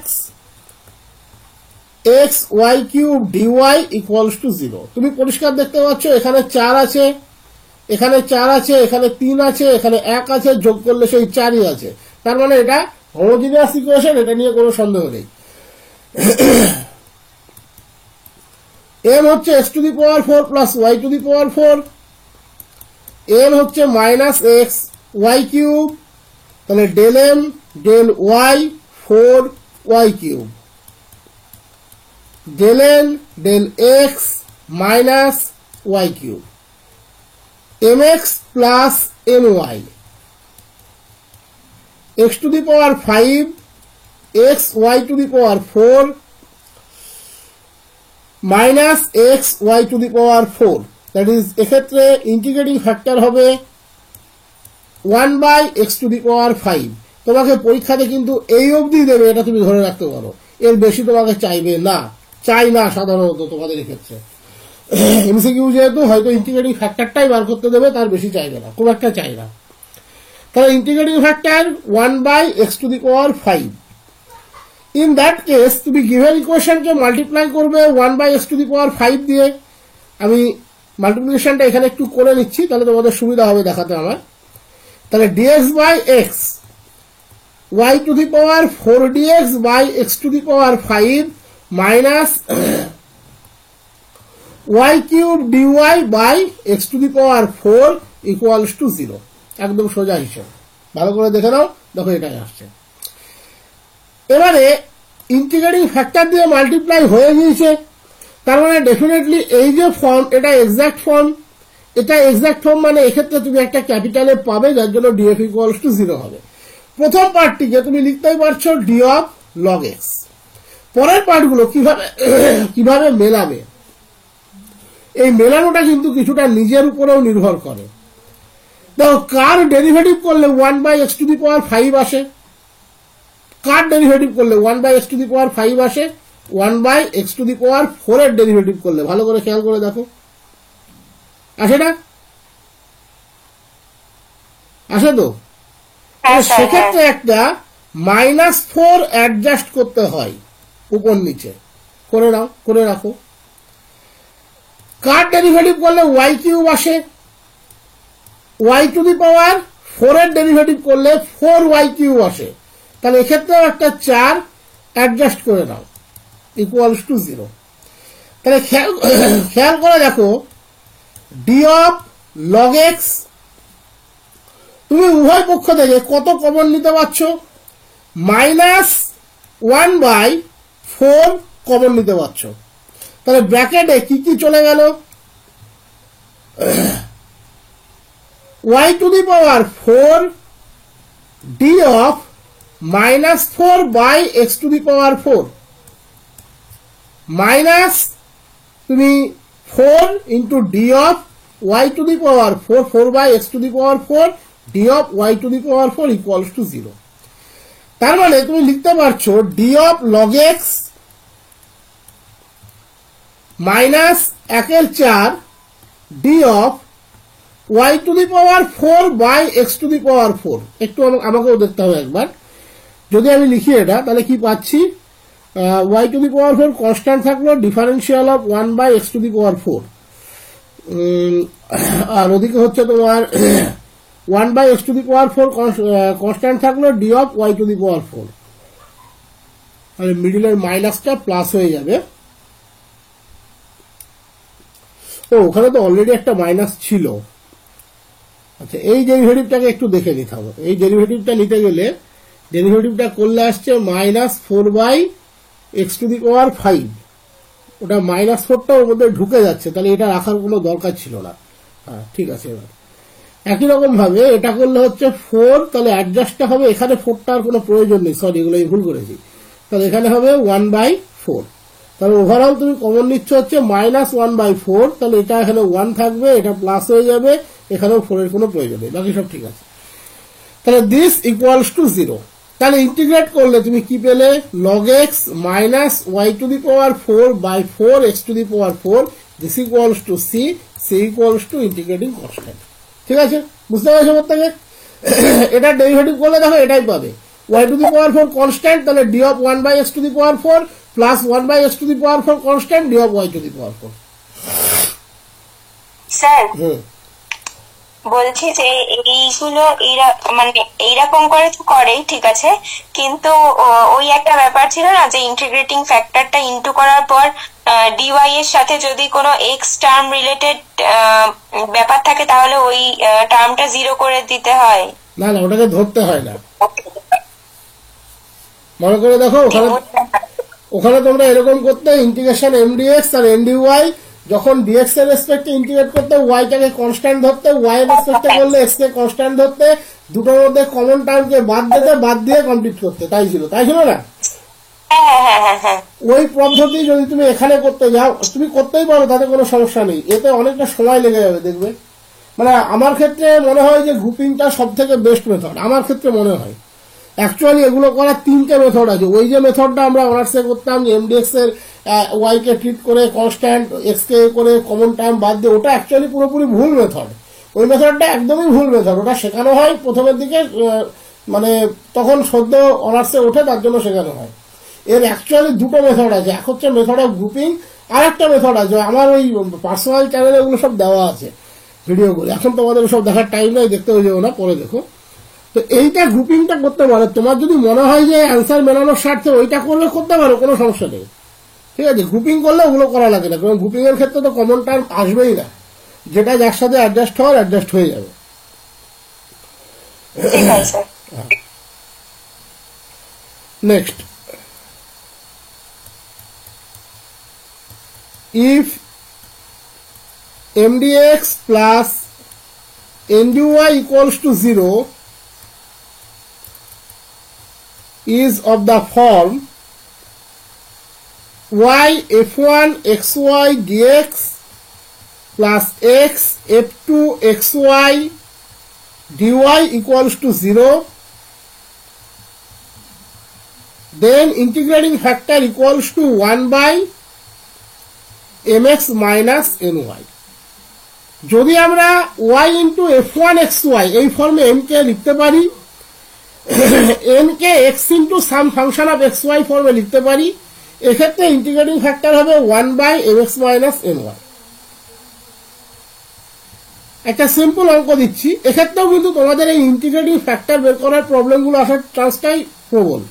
x y³ dy equals to 0. তুমি পরিষ্কার দেখতে পাচ্ছ, এখানে 4 আছে, এখানে 4 আছে, এখানে 3 আছে, এখানে 1 আছে, যোগ করলে সেই 4ই আছে, তার মানে এটা হোমোজিনিয়াস ইকুয়েশন, এটা নিয়ে কোনো সন্দেহ নেই। m হচ্ছে x to the power 4 plus y to the power 4, n হচ্ছে minus x y³, তাহলে del m del y 4 y³, del n del x minus y³, mx plus ny, x to the power 5 x y to the power 4 minus x y to the power 4, that is এক্ষেত্রে integrating factor হবে 1 by x to the power 5. তোমাকে পরীক্ষাতে কিন্তু এই অবধি দেবে, এটা তুমি ধরে রাখতে পারো, এর বেশি তোমাকে চাইবে না, চাই না সাধারণত তোমাদের ক্ষেত্রে। এমসিকিউ যেহেতু হয়তো ইন্টিগ্রেটিং ফ্যাক্টরটাই বার করতে দেবে, তার বেশি চাইবে না, খুব একটা চাই না। তাহলে integrating factor 1 by x to the power 5. In that case তুমি গিভেন ইকুয়েশনকে মাল্টিপ্লাই করবে 1 by x to the power 5 দিয়ে। আমি মাল্টিপ্লিকেশনটা এখানে একটু করে নিচ্ছি, তাহলে তোমাদের সুবিধা হবে দেখাতে আমার। তাহলে dx by x y to the power 4 dx by x to the power 5 minus y³ dy by x to the power 4 equals to 0. একদম সোজা হিসেব, ভালো করে দেখে নাও, দেখো এটাই আসছে। এবারে ইন্টিগ্রেটিং ফ্যাক্টর দিয়ে মাল্টিপ্লাই হয়ে গিয়েছে, তার মানে ডেফিনেটলি এই যে ফর্ম এটা এক্সাক্ট ফর্ম, এটা এক্সাক্ট ফর্ম মানে এক্ষেত্রে তুমি একটা ক্যাপিটালে পাবে, যার জন্য ডিএফ ইকুয়ালস টু 0 হবে। প্রথম পার্টটিকে তুমি লিখতেই পারছো ডি অফ লগ এক্স। পরের পার্টগুলো কিভাবে মেলাবে, এই মেলানোটা কিন্তু কিছুটা নিজের উপরেও নির্ভর করে। দেখো কার ডেরিভেটিভ করলে 1/x⁵ আসে, কার ডেরিভেটিভ করলে 1/x⁵ আসে, 1/x⁴ এর ডেরিভেটিভ করলে, ভালো করে খেয়াল করে দেখো আসে না, আসে তো? সেক্ষেত্রে একটা -4 অ্যাডজাস্ট করতে হয় উপর নিচে, করে রাখো। কার ডেরিভেটিভ করলে y³ আসে, y⁴ এর ডেরিভেটিভ করলে 4y³ আসে, তাহলে এক্ষেত্রেও একটা 4 অ্যাডজাস্ট করে নাও ইকুয়ালস টু 0। তাহলে খেয়াল করে দেখো ডি অফ লগ এক্স, তুমি উভয় পক্ষ থেকে কত কমন নিতে পারছো, -1/4 কমন নিতে পারছো। তাহলে ব্র্যাকেটে কি কি চলে গেল, y⁴ D of -4/x⁴ minus তুমি 4 into D of y⁴ 4/x⁴ D of y⁴ equals to 0। তার মানে তুমি লিখতে পারছো D of log x -1/4 D of y⁴/x⁴। একটু আমাকেও দেখতে হবে একবার, যদি আমি লিখি এটা তাহলে কি পাচ্ছি, y⁴ কনস্ট্যান্ট থাকলো, ডিফারেন্সিয়াল অফ 1/x⁴, আর ওদিকে হচ্ছে তোমার 1/x⁴ কনস্ট্যান্ট থাকলো, ডি অফ y⁴, তাহলে মিডিলের মাইনাসটা প্লাস হয়ে যাবে। ওখানে তো অলরেডি একটা মাইনাস ছিল। আচ্ছা, এই ডেরিভেটিভটাকে একটু দেখে নিতে হবে। এই ডেরিভেটিভটা নিতে গেলে ডেরিভেটিভটা করলে আসছে -4/x⁵, ওটা -4টা ওর মধ্যে ঢুকে যাচ্ছে, তাহলে এটা রাখার কোনো দরকার ছিল না। হ্যাঁ ঠিক আছে। এবার একই রকম ভাবে এটা করলে হচ্ছে 4, তাহলে অ্যাডজাস্টটা হবে, এখানে 4টার কোনো প্রয়োজন নেই, সরি এগুলো আমি ভুল করেছি, তাহলে এখানে হবে 1/4। তাহলে ওভারঅল তুমি কমন নিচ্ছ হচ্ছে -1/4, তাহলে এটা এখানে 1 থাকবে, এটা প্লাস হয়ে যাবে, এখানেও 4 এর কোনো প্রয়োজন নেই, বাকি সব ঠিক আছে। তাহলে দিস ইকুয়ালস টু 0। তাহলে ইন্টিগ্রেট করলে তুমি কি পেলে, log x -y⁴/4x⁴, this equals two c, c equals to integrating constant. ঠিক আছে, বুঝতে পারছো প্রত্যেকে? এটা ডেরিভেটিভ করলে দেখো এটাই পাবে, y⁴ কনস্ট্যান্ট, তাহলে d of 1/x⁴ plus 1/x⁴ constant, d of y⁴। Sir বলছি যে এইগুলো মানে এইরকম করে তো করেই, ঠিক আছে, কিন্তু ওই একটা ব্যাপার ছিল না যে ইন্টিগ্রেটিং ফ্যাক্টরটা ইনটু করার পর ডিওয়াই এর সাথে যদি কোনো এক্স টার্ম রিলেটেড ব্যাপার থাকে তাহলে ওই টার্মটা 0 করে দিতে হয়। না না, ওটাকে ধরতে হয় না। মনে করে দেখো ওখানে তোমরা এরকম করতে ইন্টিগ্রেশন mdx আর ndy, যখন dx এর রেসপেক্টে ইন্টিগ্রেট করতে y-টাকে কনস্ট্যান্ট ধরতে, y এর রেসপেক্টে করলে x কে কনস্ট্যান্ট ধরতে, দুটোর মধ্যে কমন টার্মকে বাদ দিয়ে কমপ্লিট করতে, তাই ছিল না? ওই পদ্ধতি যদি তুমি এখানে করতে যাও, তুমি করতেই পারো, তাতে কোনো সমস্যা নেই, এতে অনেকটা সময় লেগে যাবে দেখবে। মানে আমার ক্ষেত্রে মনে হয় যে গ্রুপিংটা সব থেকে বেস্ট মেথড, আমার ক্ষেত্রে মনে হয়। অ্যাকচুয়ালি এগুলো করার 3টে মেথড আছে। ওই যে মেথডটা আমরা অনার্সে করতাম, যে এমডিএক্স এর ওয়াই কে ট্রিট করে কনস্ট্যান্ট, এক্স কে করে কমন টার্ম বাদ দিয়ে, ওটা অ্যাকচুয়ালি পুরোপুরি ভুল মেথড। ওই মেথডটা একদমই ভুল মেথড, ওটা শেখানো হয় প্রথমের দিকে, মানে তখন সদ্য অনার্সে ওঠে তার জন্য শেখানো হয়। এর অ্যাকচুয়ালি দুটো মেথড আছে, এক হচ্ছে মেথড অফ গ্রুপিং, আর একটা মেথড আছে আমার ওই পার্সোনাল চ্যানেলে ওগুলো সব দেওয়া আছে ভিডিও করে, এখন তোমাদের সব দেখার টাইম নেই, দেখতে হয়ে যাবো না, পরে দেখো। তো এইটা গ্রুপিংটা করতে পারো, তোমার যদি মনে হয় যে অ্যান্সার মেলানোর স্বার্থে ওইটা করলে করতে পারো, কোনো সমস্যা নেই, ঠিক আছে। গ্রুপিং করলে ওগুলো করা লাগে না, কারণ গ্রুপিং এর ক্ষেত্রে তো কমন টার্ম আসবেই না, যেটা যার সাথে অ্যাডজাস্ট হওয়ার অ্যাডজাস্ট হয়ে যাবে। Next if mdx plus ndy equals to 0 is of the form y f1 xy dx plus x f2 xy dy equals to 0, then integrating factor equals to 1 by mx minus ny. যদি আমরা y into f1 xy এই ফর্মে m কে লিখতে পারি, n K x into some function of xy ফর্মে লিখতে পারি, এক্ষেত্রে ইন্টিগ্রেটিং ফ্যাক্টর হবে 1 by mx minus ny। একটা সিম্পল অঙ্ক দিচ্ছি, এক্ষেত্রেও কিন্তু তোমাদের এই ইন্টিগ্রেটিং ফ্যাক্টর বের করার প্রবলেমগুলো আসার চান্সটাই প্রবল।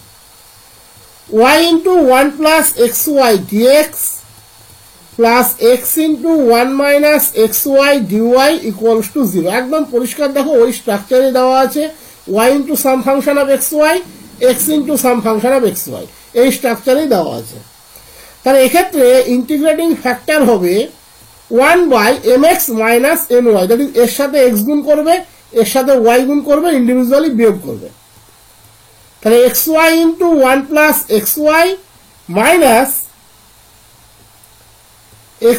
y into 1 plus xy dx plus x into 1 minus xy dy equals to 0। একদম পরিষ্কার দেখো, ওই স্ট্রাকচারে দেওয়া আছে y into some function of xy, x into some function of xy, এই স্ট্রাকচারেই দেওয়া আছে। তাহলে এক্ষেত্রে ইন্টিগ্রেটিং ফ্যাক্টর হবে 1 by mx minus ny, that is এর সাথে x গুণ করবে, এর সাথে y গুণ করবে, ইন্ডিভিজুয়ালি বিয়োগ করবে। তাহলে xy into 1 plus xy minus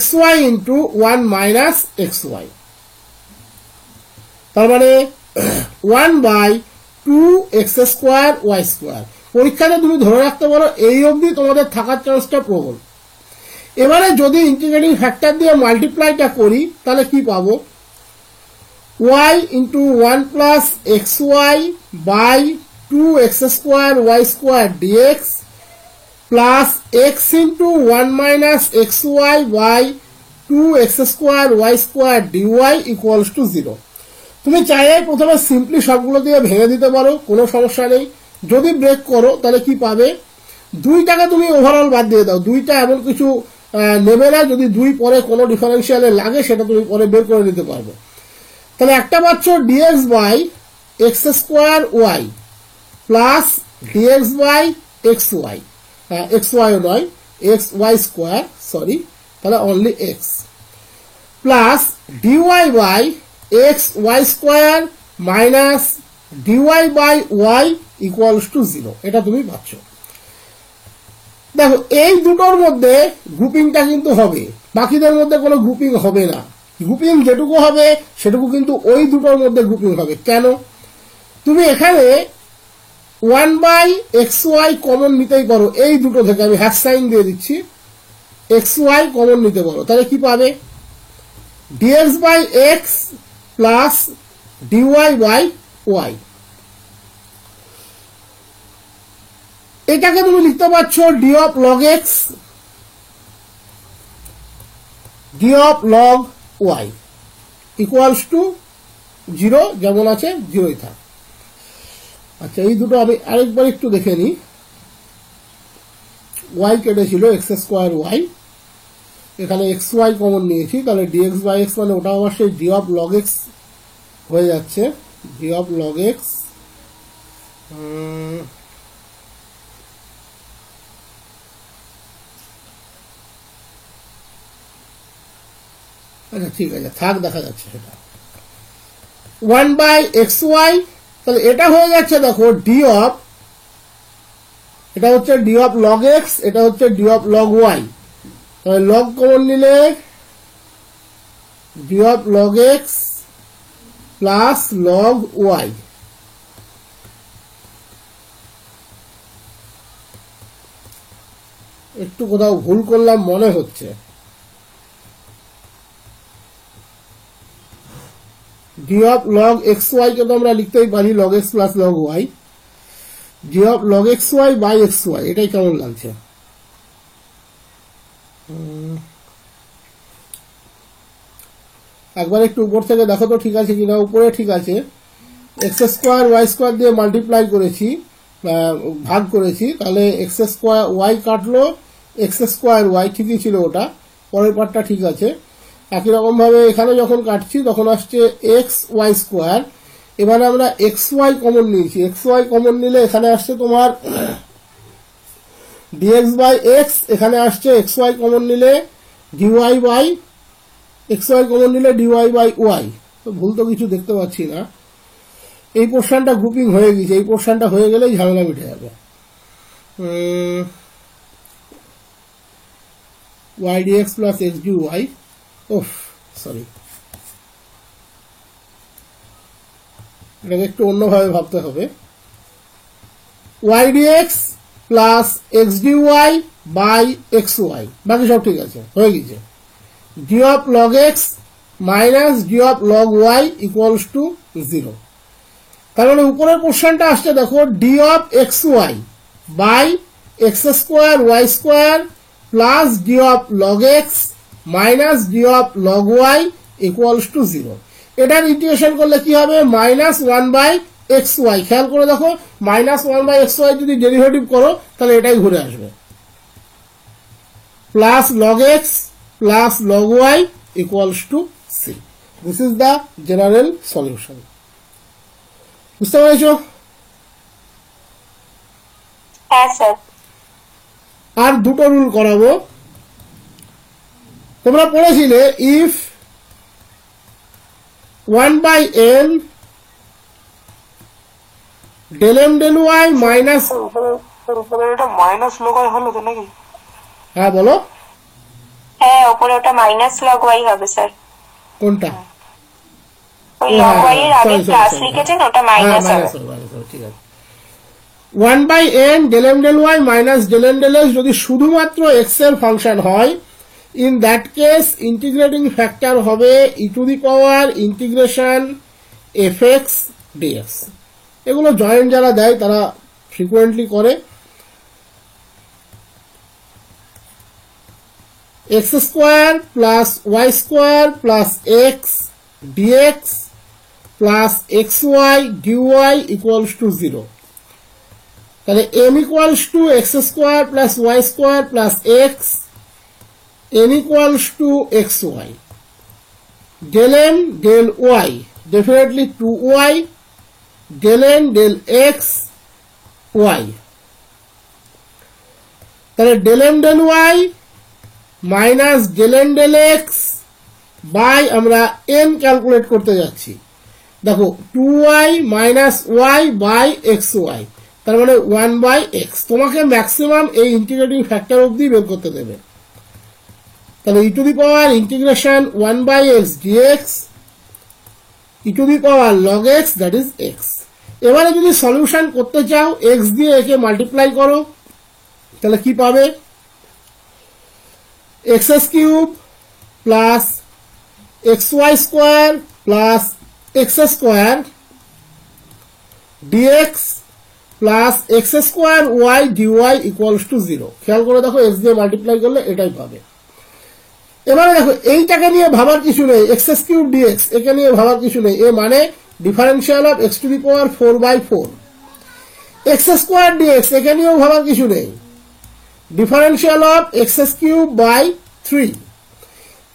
xy into 1 minus xy, তার মানে 1 by 2x square y square। পরীক্ষাতে তুমি ধরে রাখতে পারো এই অবধি তোমাদের থাকার চান্সটা প্রবল। এবারে যদি ইন্টিগ্রেটিং ফ্যাক্টর দিয়ে মাল্টিপ্লাইটা করি তাহলে কি পাবো, y into 1 plus xy by 2x square y square dx plus x into 1 minus xy by 2x square y square dy equals to 0। তুমি চাইলে প্রথমে সিম্পলি সবগুলো দিয়ে ভেঙে দিতে পারো, কোনো সমস্যা নেই। যদি ব্রেক করো তাহলে কি পাবে, দুইটাকে তুমি ওভারঅল বাদ দিয়ে দাও, দুইটা এমন কিছু নেবে না, যদি দুই পরে কোনো ডিফারেন্সিয়ালে লাগে সেটা তুমি পরে বের করে নিতে পারবে। তাহলে একটা পাচ্ছ dx by x square y plus dx by xy, xy ও নয় xy স্কোয়ার, সরি, তাহলে only x, plus dy by x y square minus dy by y equals to 0, এটা তুমি পাচ্ছ। দেখো এই দুটোর মধ্যে গ্রুপিংটা কিন্তু হবে, বাকিদের মধ্যে কোনো গ্রুপিং হবে না। গ্রুপিং যেটুকু হবে সেটুকু কিন্তু ওই দুটোর মধ্যে গ্রুপিং হবে। কেন, তুমি এখানে 1 by xy কমন নিতেই পারো, এই দুটো থেকে আমি হ্যাশ সাইন দিয়ে দিচ্ছি, xy কমন নিতে পারো, তাহলে কি পাবে, dx by x plus dy by y। এটাকে তুমি লিখতে পারছ d of log x d of log y equals to 0, যেমন আছে 0ই থাক। আচ্ছা, এই দুটো আমি আরেকবার একটু দেখে নিই। y কেটেছিল x স্কোয়ার y, এখানে xy কমন নিয়েছি, তাহলে dx by x মানে ওটা আবার সেই d of log x হয়ে যাচ্ছে, d of log x আচ্ছা ঠিক আছে, থাক, দেখা যাচ্ছে সেটা 1 by xy, তাহলে এটা হয়ে যাচ্ছে দেখো d of, এটা হচ্ছে d of log x, এটা হচ্ছে d of log y, তাহলে log কমন নিলে d of log x plus log y, একটু কোথাও ভুল করলাম মনে হচ্ছে, d of log xy কে তো আমরা লিখতেই পারি log x plus log y, d of log xy by xy, এটাই কেমন লাগছে, একবার একটু উপর থেকে দেখো তো ঠিক আছে কিনা। উপরে ঠিক আছে, x স্কোয়ার y স্কোয়ার দিয়ে মাল্টিপ্লাই করেছি, ভাগ করেছি, তাহলে x স্কোয়ার y কাটলো, x স্কোয়ার y ঠিকই ছিল, ওটা পরের পার্টটা ঠিক আছে। একই রকম ভাবে এখানে যখন কাটছি তখন আসছে এক্স ওয়াই স্কোয়ার, এবারে আমরা এক্স ওয়াই কমন নিয়েছি, এক্স ওয়াই কমন নিলে এখানে আসছে তোমার ডিএক্স বাই এক্স, এখানে আসছে এক্স ওয়াই কমন নিলে dy by x y common নিলে ডিওয়াই বাই ওয়াই। তো ভুল তো কিছু দেখতে পাচ্ছি না। এই পোর্শনটা গ্রুপিং হয়ে গেছে, এই পোর্শনটা হয়ে গেলেই ঝামেলা মিটে যাবে। Y d x plus x d y, ওফ সরি, এটাকে একটু অন্যভাবে ভাবতে হবে। Y d x plus x d y by x y, বাকি সব ঠিক আছে, হয়ে গেছে। D of log x minus d of log y equals to 0। তার মানে উপরের পোর্শনটা আসছে দেখো, d of x y by x square y square plus d of log x minus d of log y equals to 0। এটার integration করলে কি হবে, মাইনাস 1 বাই এক্স ওয়াই। খেয়াল করে দেখো, মাইনাস 1 বাই এক্স ওয়াই যদি ডেরিভেটিভ করো তাহলে এটাই ঘুরে আসবে, plus log x plus log y equals to c. This is the general solution. বুঝতে পেরেছ? হ্যাঁ স্যার। আর দুটো রুল করাবো। তোমরা পড়েছিলে if 1 by n del m del y minus, এটা মাইনাস লোকাল হলো তো নাকি? হ্যাঁ বলো। হ্যাঁ, ওপরে ওটা মাইনাস লগ ওয়াই হবে স্যার। কোনটা? ওই লগ ওয়াই এর আগে প্লাস লিখেছেন, ওটা মাইনাস হবে। ঠিক আছে। 1 by n del m del y minus del n del x যদি শুধুমাত্র এক্স এর ফাংশন হয়, in that case integrating factor হবে e to the power integration f x dx. এগুলো জয়েন্ট যারা দেয় তারা ফ্রিকুয়েন্টলি করে। X square plus y square plus x dx plus x y dy equals to 0। তাহলে m equals to x square plus y square plus x, n equals to x y, del m del y definitely 2y, del n del x y. তাহলে del m del y minus del n del x by, আমরা n calculate করতে যাচ্ছি, দেখো 2y minus y by x y, তার মানে 1 by x. তোমাকে maximum এই integrating factor অব্দি বের করতে দেবে। তাহলে e to the power integration 1 by x dx e to the power log x, that is x. এবারে যদি সলিউশন করতে চাও, এক্স দিয়ে একে মাল্টিপ্লাই করো, তাহলে কি পাবে, x cube plus x y square plus x square dx plus x square y dy equals to 0। খেয়াল করে দেখো, এক্স দিয়ে মাল্টিপ্লাই করলে এটাই পাবে। এবারে দেখো, এইটাকে নিয়ে ভাবার কিছু নেই, এক্স কিউব ডিএক্স, একে নিয়ে ভাবার কিছু নেই। এ মানে differential of x to the power 4/4। X square dx, একে নিয়েও ভাবার কিছু নেই, differential of x cube by 3।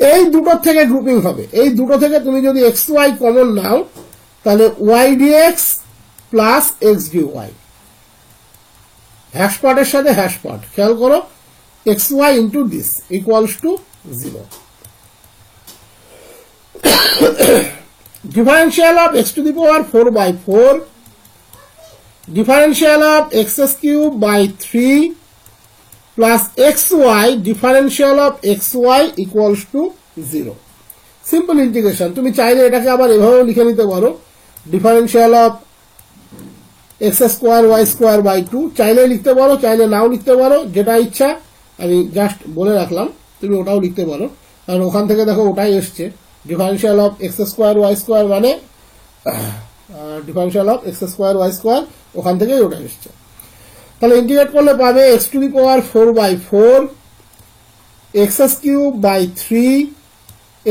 এই দুটোর থেকে গ্রুপিং হবে। এই দুটো থেকে তুমি যদি এক্স ওয়াই কমন নাও, তাহলে y dx plus x dy, hash পার্টের সাথে হ্যাশ পার্ট, খেয়াল করো, x y into this equals to 0। Differential of x to the power 4/4, differential of x cube by 3 plus x y, differential of x y equals to 0। Simple integration. তুমি চাইলে এটাকে আবার এভাবেও লিখে নিতে পারো, differential of x square y square by 2, চাইলে লিখতে পারো, চাইলে নাও লিখতে পারো, যেটা ইচ্ছা। আমি জাস্ট বলে রাখলাম, তুমি ওটাও লিখতে পারো, কারণ ওখান থেকে দেখো ওটাই এসছে, differential of x square y square মানে differential of x square y square, ওখান থেকেই ওটা এসছে। তাহলে ইন্টিগ্রেট করলে পাবে x to the power 4/4 x cube by 3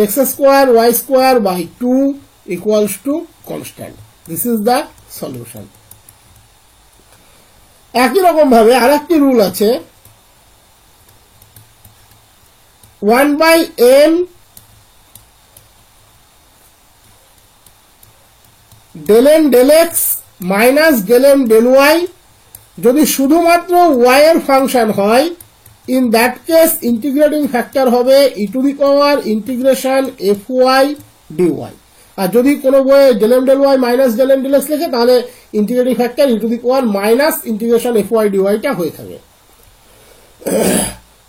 x square y square by 2 equals to constant. This is the solution. একই রকম ভাবে আর একটি রুল আছে, 1 by n del n del x minus del m del y যদি শুধুমাত্র y এর function হয়, in that case integrating factor হবে e to the power integration f y dy. আর যদি কোনো বইয়ে del m del y minus del m del x লেখে তাহলে integrating factor e to the power minus integration f y ডিওয়াইটা হয়ে থাকে।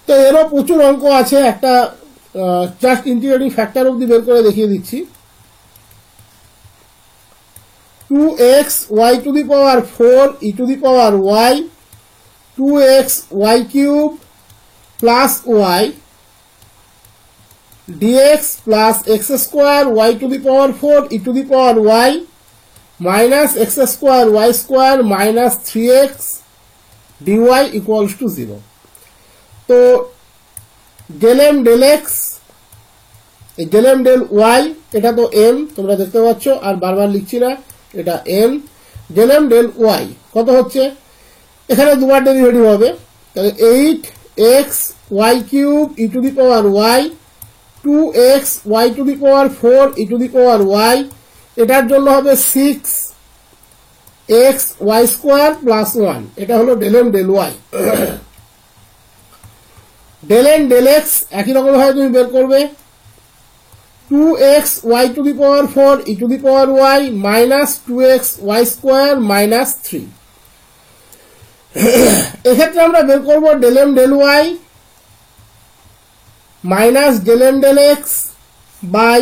তো এরও প্রচুর অঙ্ক আছে, একটা জাস্ট ইন্টিগ্রেটিং ফ্যাক্টর অব্দি বের করে দেখিয়ে দিচ্ছি। 2x y to the power 4 e to the power y 2x y cube plus y dx plus x square y to the power 4 e to the power y minus x square y square minus 3x dy equals to 0. তো del m del x del m del y এটা তো m তোমরা দেখতে পাচ্ছ, আর বারবার লিখছি না, এটা m del m del y কত হচ্ছে, এখানে দুবার ডেরিভেটিভ হবে, তাহলে 8x y cube e to the power y 2x y to the power 4 e to the power y, এটার জন্য হবে 6x y স্কোয়ার প্লাস 1, এটা হলো del m del y। del n del x একই রকম ভাবে তুমি বের করবে, 2x y to the power 4 e to the power y minus 2x y square minus 3। এক্ষেত্রে আমরা বের করব del m del y minus del m del x by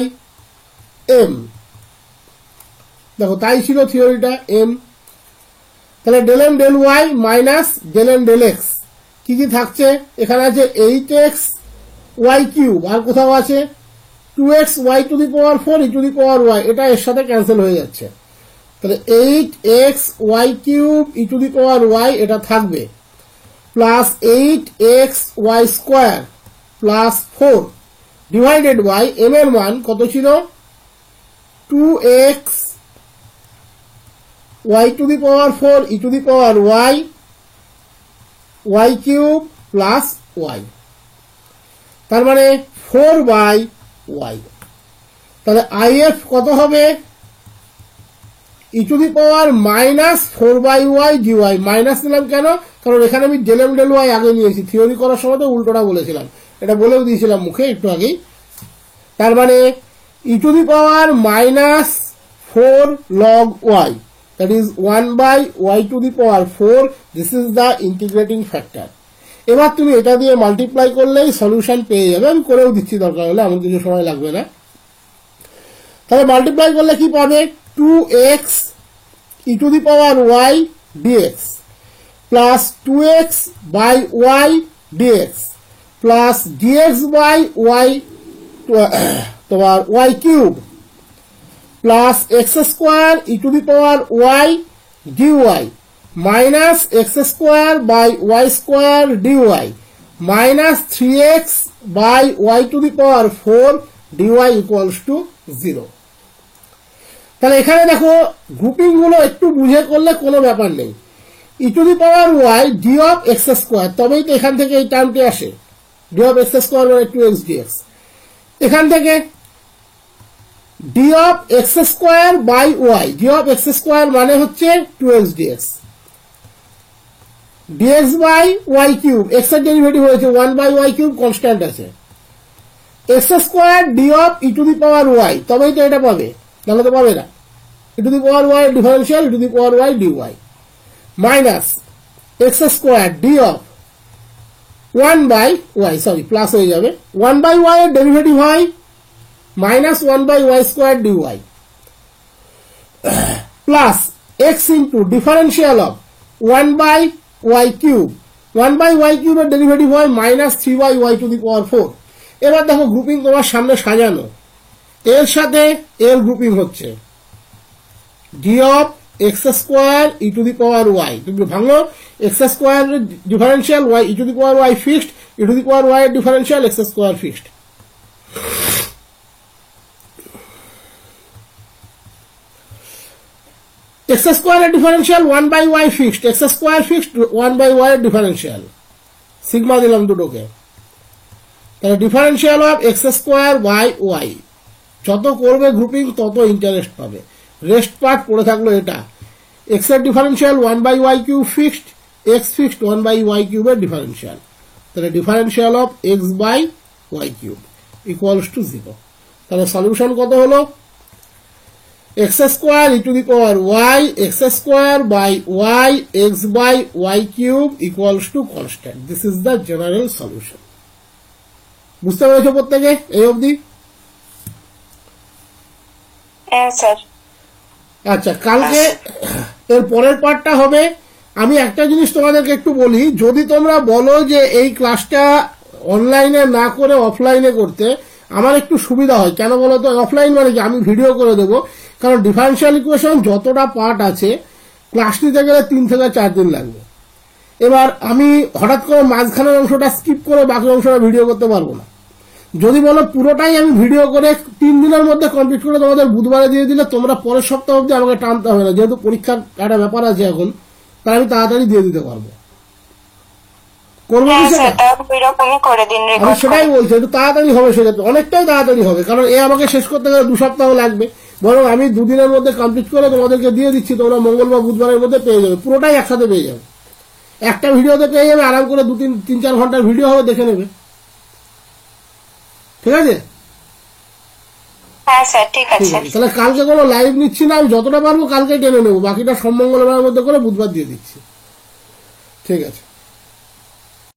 m। দেখো তাই ছিল থিওরিটা m, তাহলে del m del y minus del m del x কি কি থাকছে, এখানে আছে 8x y কিউব, আর কোথাও আছে 2x y to the power 4 e to the power y, এটা এর সাথে ক্যান্সেল হয়ে যাচ্ছে, তাহলে 8x y cube e to the power y এটা থাকবে, plus 8x y square plus 4 divided by m এর মান কত ছিল 2x y to the power 4 e to the power y y cube plus y, তার মানে 4 বাই y, তাহলে if কত হবে e to the power minus 4 by y dy। Minus নিলাম কেন, কারণ এখানে আমি del m del y আগে নিয়েছি, থিওরি করার সময় তো উল্টোটা বলেছিলাম, এটা বলেও দিয়েছিলাম মুখে একটু আগেই। তার মানে e to the power minus 4 log y, that is 1 by y to the power 4, this is the integrating factor। এবার তুমি এটা দিয়ে মাল্টিপ্লাই করলেই সলিউশন পেয়ে যাবে, আমি করেও দিচ্ছি দরকার হলে, আমার কিছু সময় লাগবে না। তাহলে মাল্টিপ্লাই করলে কি পাবে 2x e to the power y dx plus 2x by y dx plus dx by y তোমার y cube plus x square e to the power y dy minus x square by y square dy minus 3x by y to the power 4 dy equals to 0। তাহলে এখানে দেখো grouping গুলো একটু বুঝে করলে কোনো ব্যাপার নেই, e to the power y d of x square, তবেই তো এখান থেকে এই টার্মটি আসে, d of x স্কোয়ার মানে 2x dx, এখান থেকে d of x square by y, d of x square মানে হচ্ছে 2x dx, dx by y cube, x এর ডেরিভেটিভ হয়েছে 1 বাই y কিউব কনস্ট্যান্ট আছে, x square d of e to the power y, তবেই তো এটা পাবে, নাহলে তো পাবে না, e to the power y ডিফারেন্সিয়াল e to the power y dy minus x square d of 1 by y, sorry plus হয়ে যাবে, 1 বাই y এর ডেরিভেটিভ হয় minus 1 by y square dy plus x into differential of 1 by y cube, 1 by y কিউবের derivative হয় minus 3 by y to the power 4। এবার দেখো grouping তোমার সামনে সাজানো, এর সাথে এর গ্রুপিং হচ্ছে d of x square e to the power y, তুমি ভাঙো x square differential y e to the power y fixed, e to the power y এর differential x square fixed, x square এর differential 1 by y fixed, x square fixed 1 by y এর differential, sigma দিলাম দুটোকে, তাহলে differential of x square by y, যত করবে grouping তত interest পাবে। রেস্ট পার্ট পড়ে থাকলো এটা, x এর differential 1 by y cube fixed, x fixed 1 by y কিউবের ডিফারেন্সিয়াল, তাহলে differential of x by y cube equals to 0। তাহলে সলিউশন কত হলো, x square e to the power y x square by y x by y cube equals to constant. This is the general solution. বুঝতে পেরেছো প্রত্যেকে এই অবধি? হ্যাঁ sir. আচ্ছা, কালকে এর পরের পার্টটা হবে। আমি একটা জিনিস তোমাদেরকে একটু বলি, যদি তোমরা বলো যে এই ক্লাসটা অনলাইনে না করে অফলাইনে করতে, আমার একটু সুবিধা হয়। কেন বলো তো? অফলাইন মানে কি, আমি ভিডিও করে দেবো, কারণ ডিফারেন্সিয়াল ইকুয়েশন যতটা পার্ট আছে ক্লাস নিতে গেলে 3 থেকে 4 দিন লাগবে। এবার আমি হঠাৎ করে মাঝখানের অংশটা স্কিপ করে বাকি অংশটা ভিডিও করতে পারবো না। যদি বলো পুরোটাই আমি ভিডিও করে 3 দিনের মধ্যে কমপ্লিট করে তোমাদের বুধবারে দিয়ে দিলে তোমরা পরের সপ্তাহ অবধি আমাকে টানতে হবে না, যেহেতু পরীক্ষার একটা ব্যাপার আছে এখন, তাই আমি তাড়াতাড়ি দিয়ে দিতে পারবো। করবো কি হ্যাঁ সেটা? স্যার, তাও ওইরকমই করে দিন আমি রেকর্ড সেটাই করে। বলছি, একটু তাড়াতাড়ি হবে, সেক্ষেত্রে অনেকটাই তাড়াতাড়ি হবে, কারণ এ আমাকে শেষ করতে গেলে 2 সপ্তাহ লাগবে। বরং আমি 2 দিনের মধ্যে কমপ্লিট করে তোমাদেরকে দিয়ে দিচ্ছি, তোমরা মঙ্গল বা বুধবারের মধ্যে পেয়ে যাবে, পুরোটাই একসাথে পেয়ে যাবে। একটা ভিডিওতে পেয়ে যাবে, আরাম করে 2-3-4 ঘন্টার ভিডিও হবে, দেখে নেবে। ঠিক আছে? হ্যাঁ স্যার, ঠিক ঠিক আছে। আছে, তাহলে কালকে কোনো লাইভ নিচ্ছি না, আমি যতটা পারবো কালকে টেনে নেবো, বাকিটা সব মঙ্গলবারের মধ্যে করে বুধবার দিয়ে দিচ্ছি। ঠিক আছে।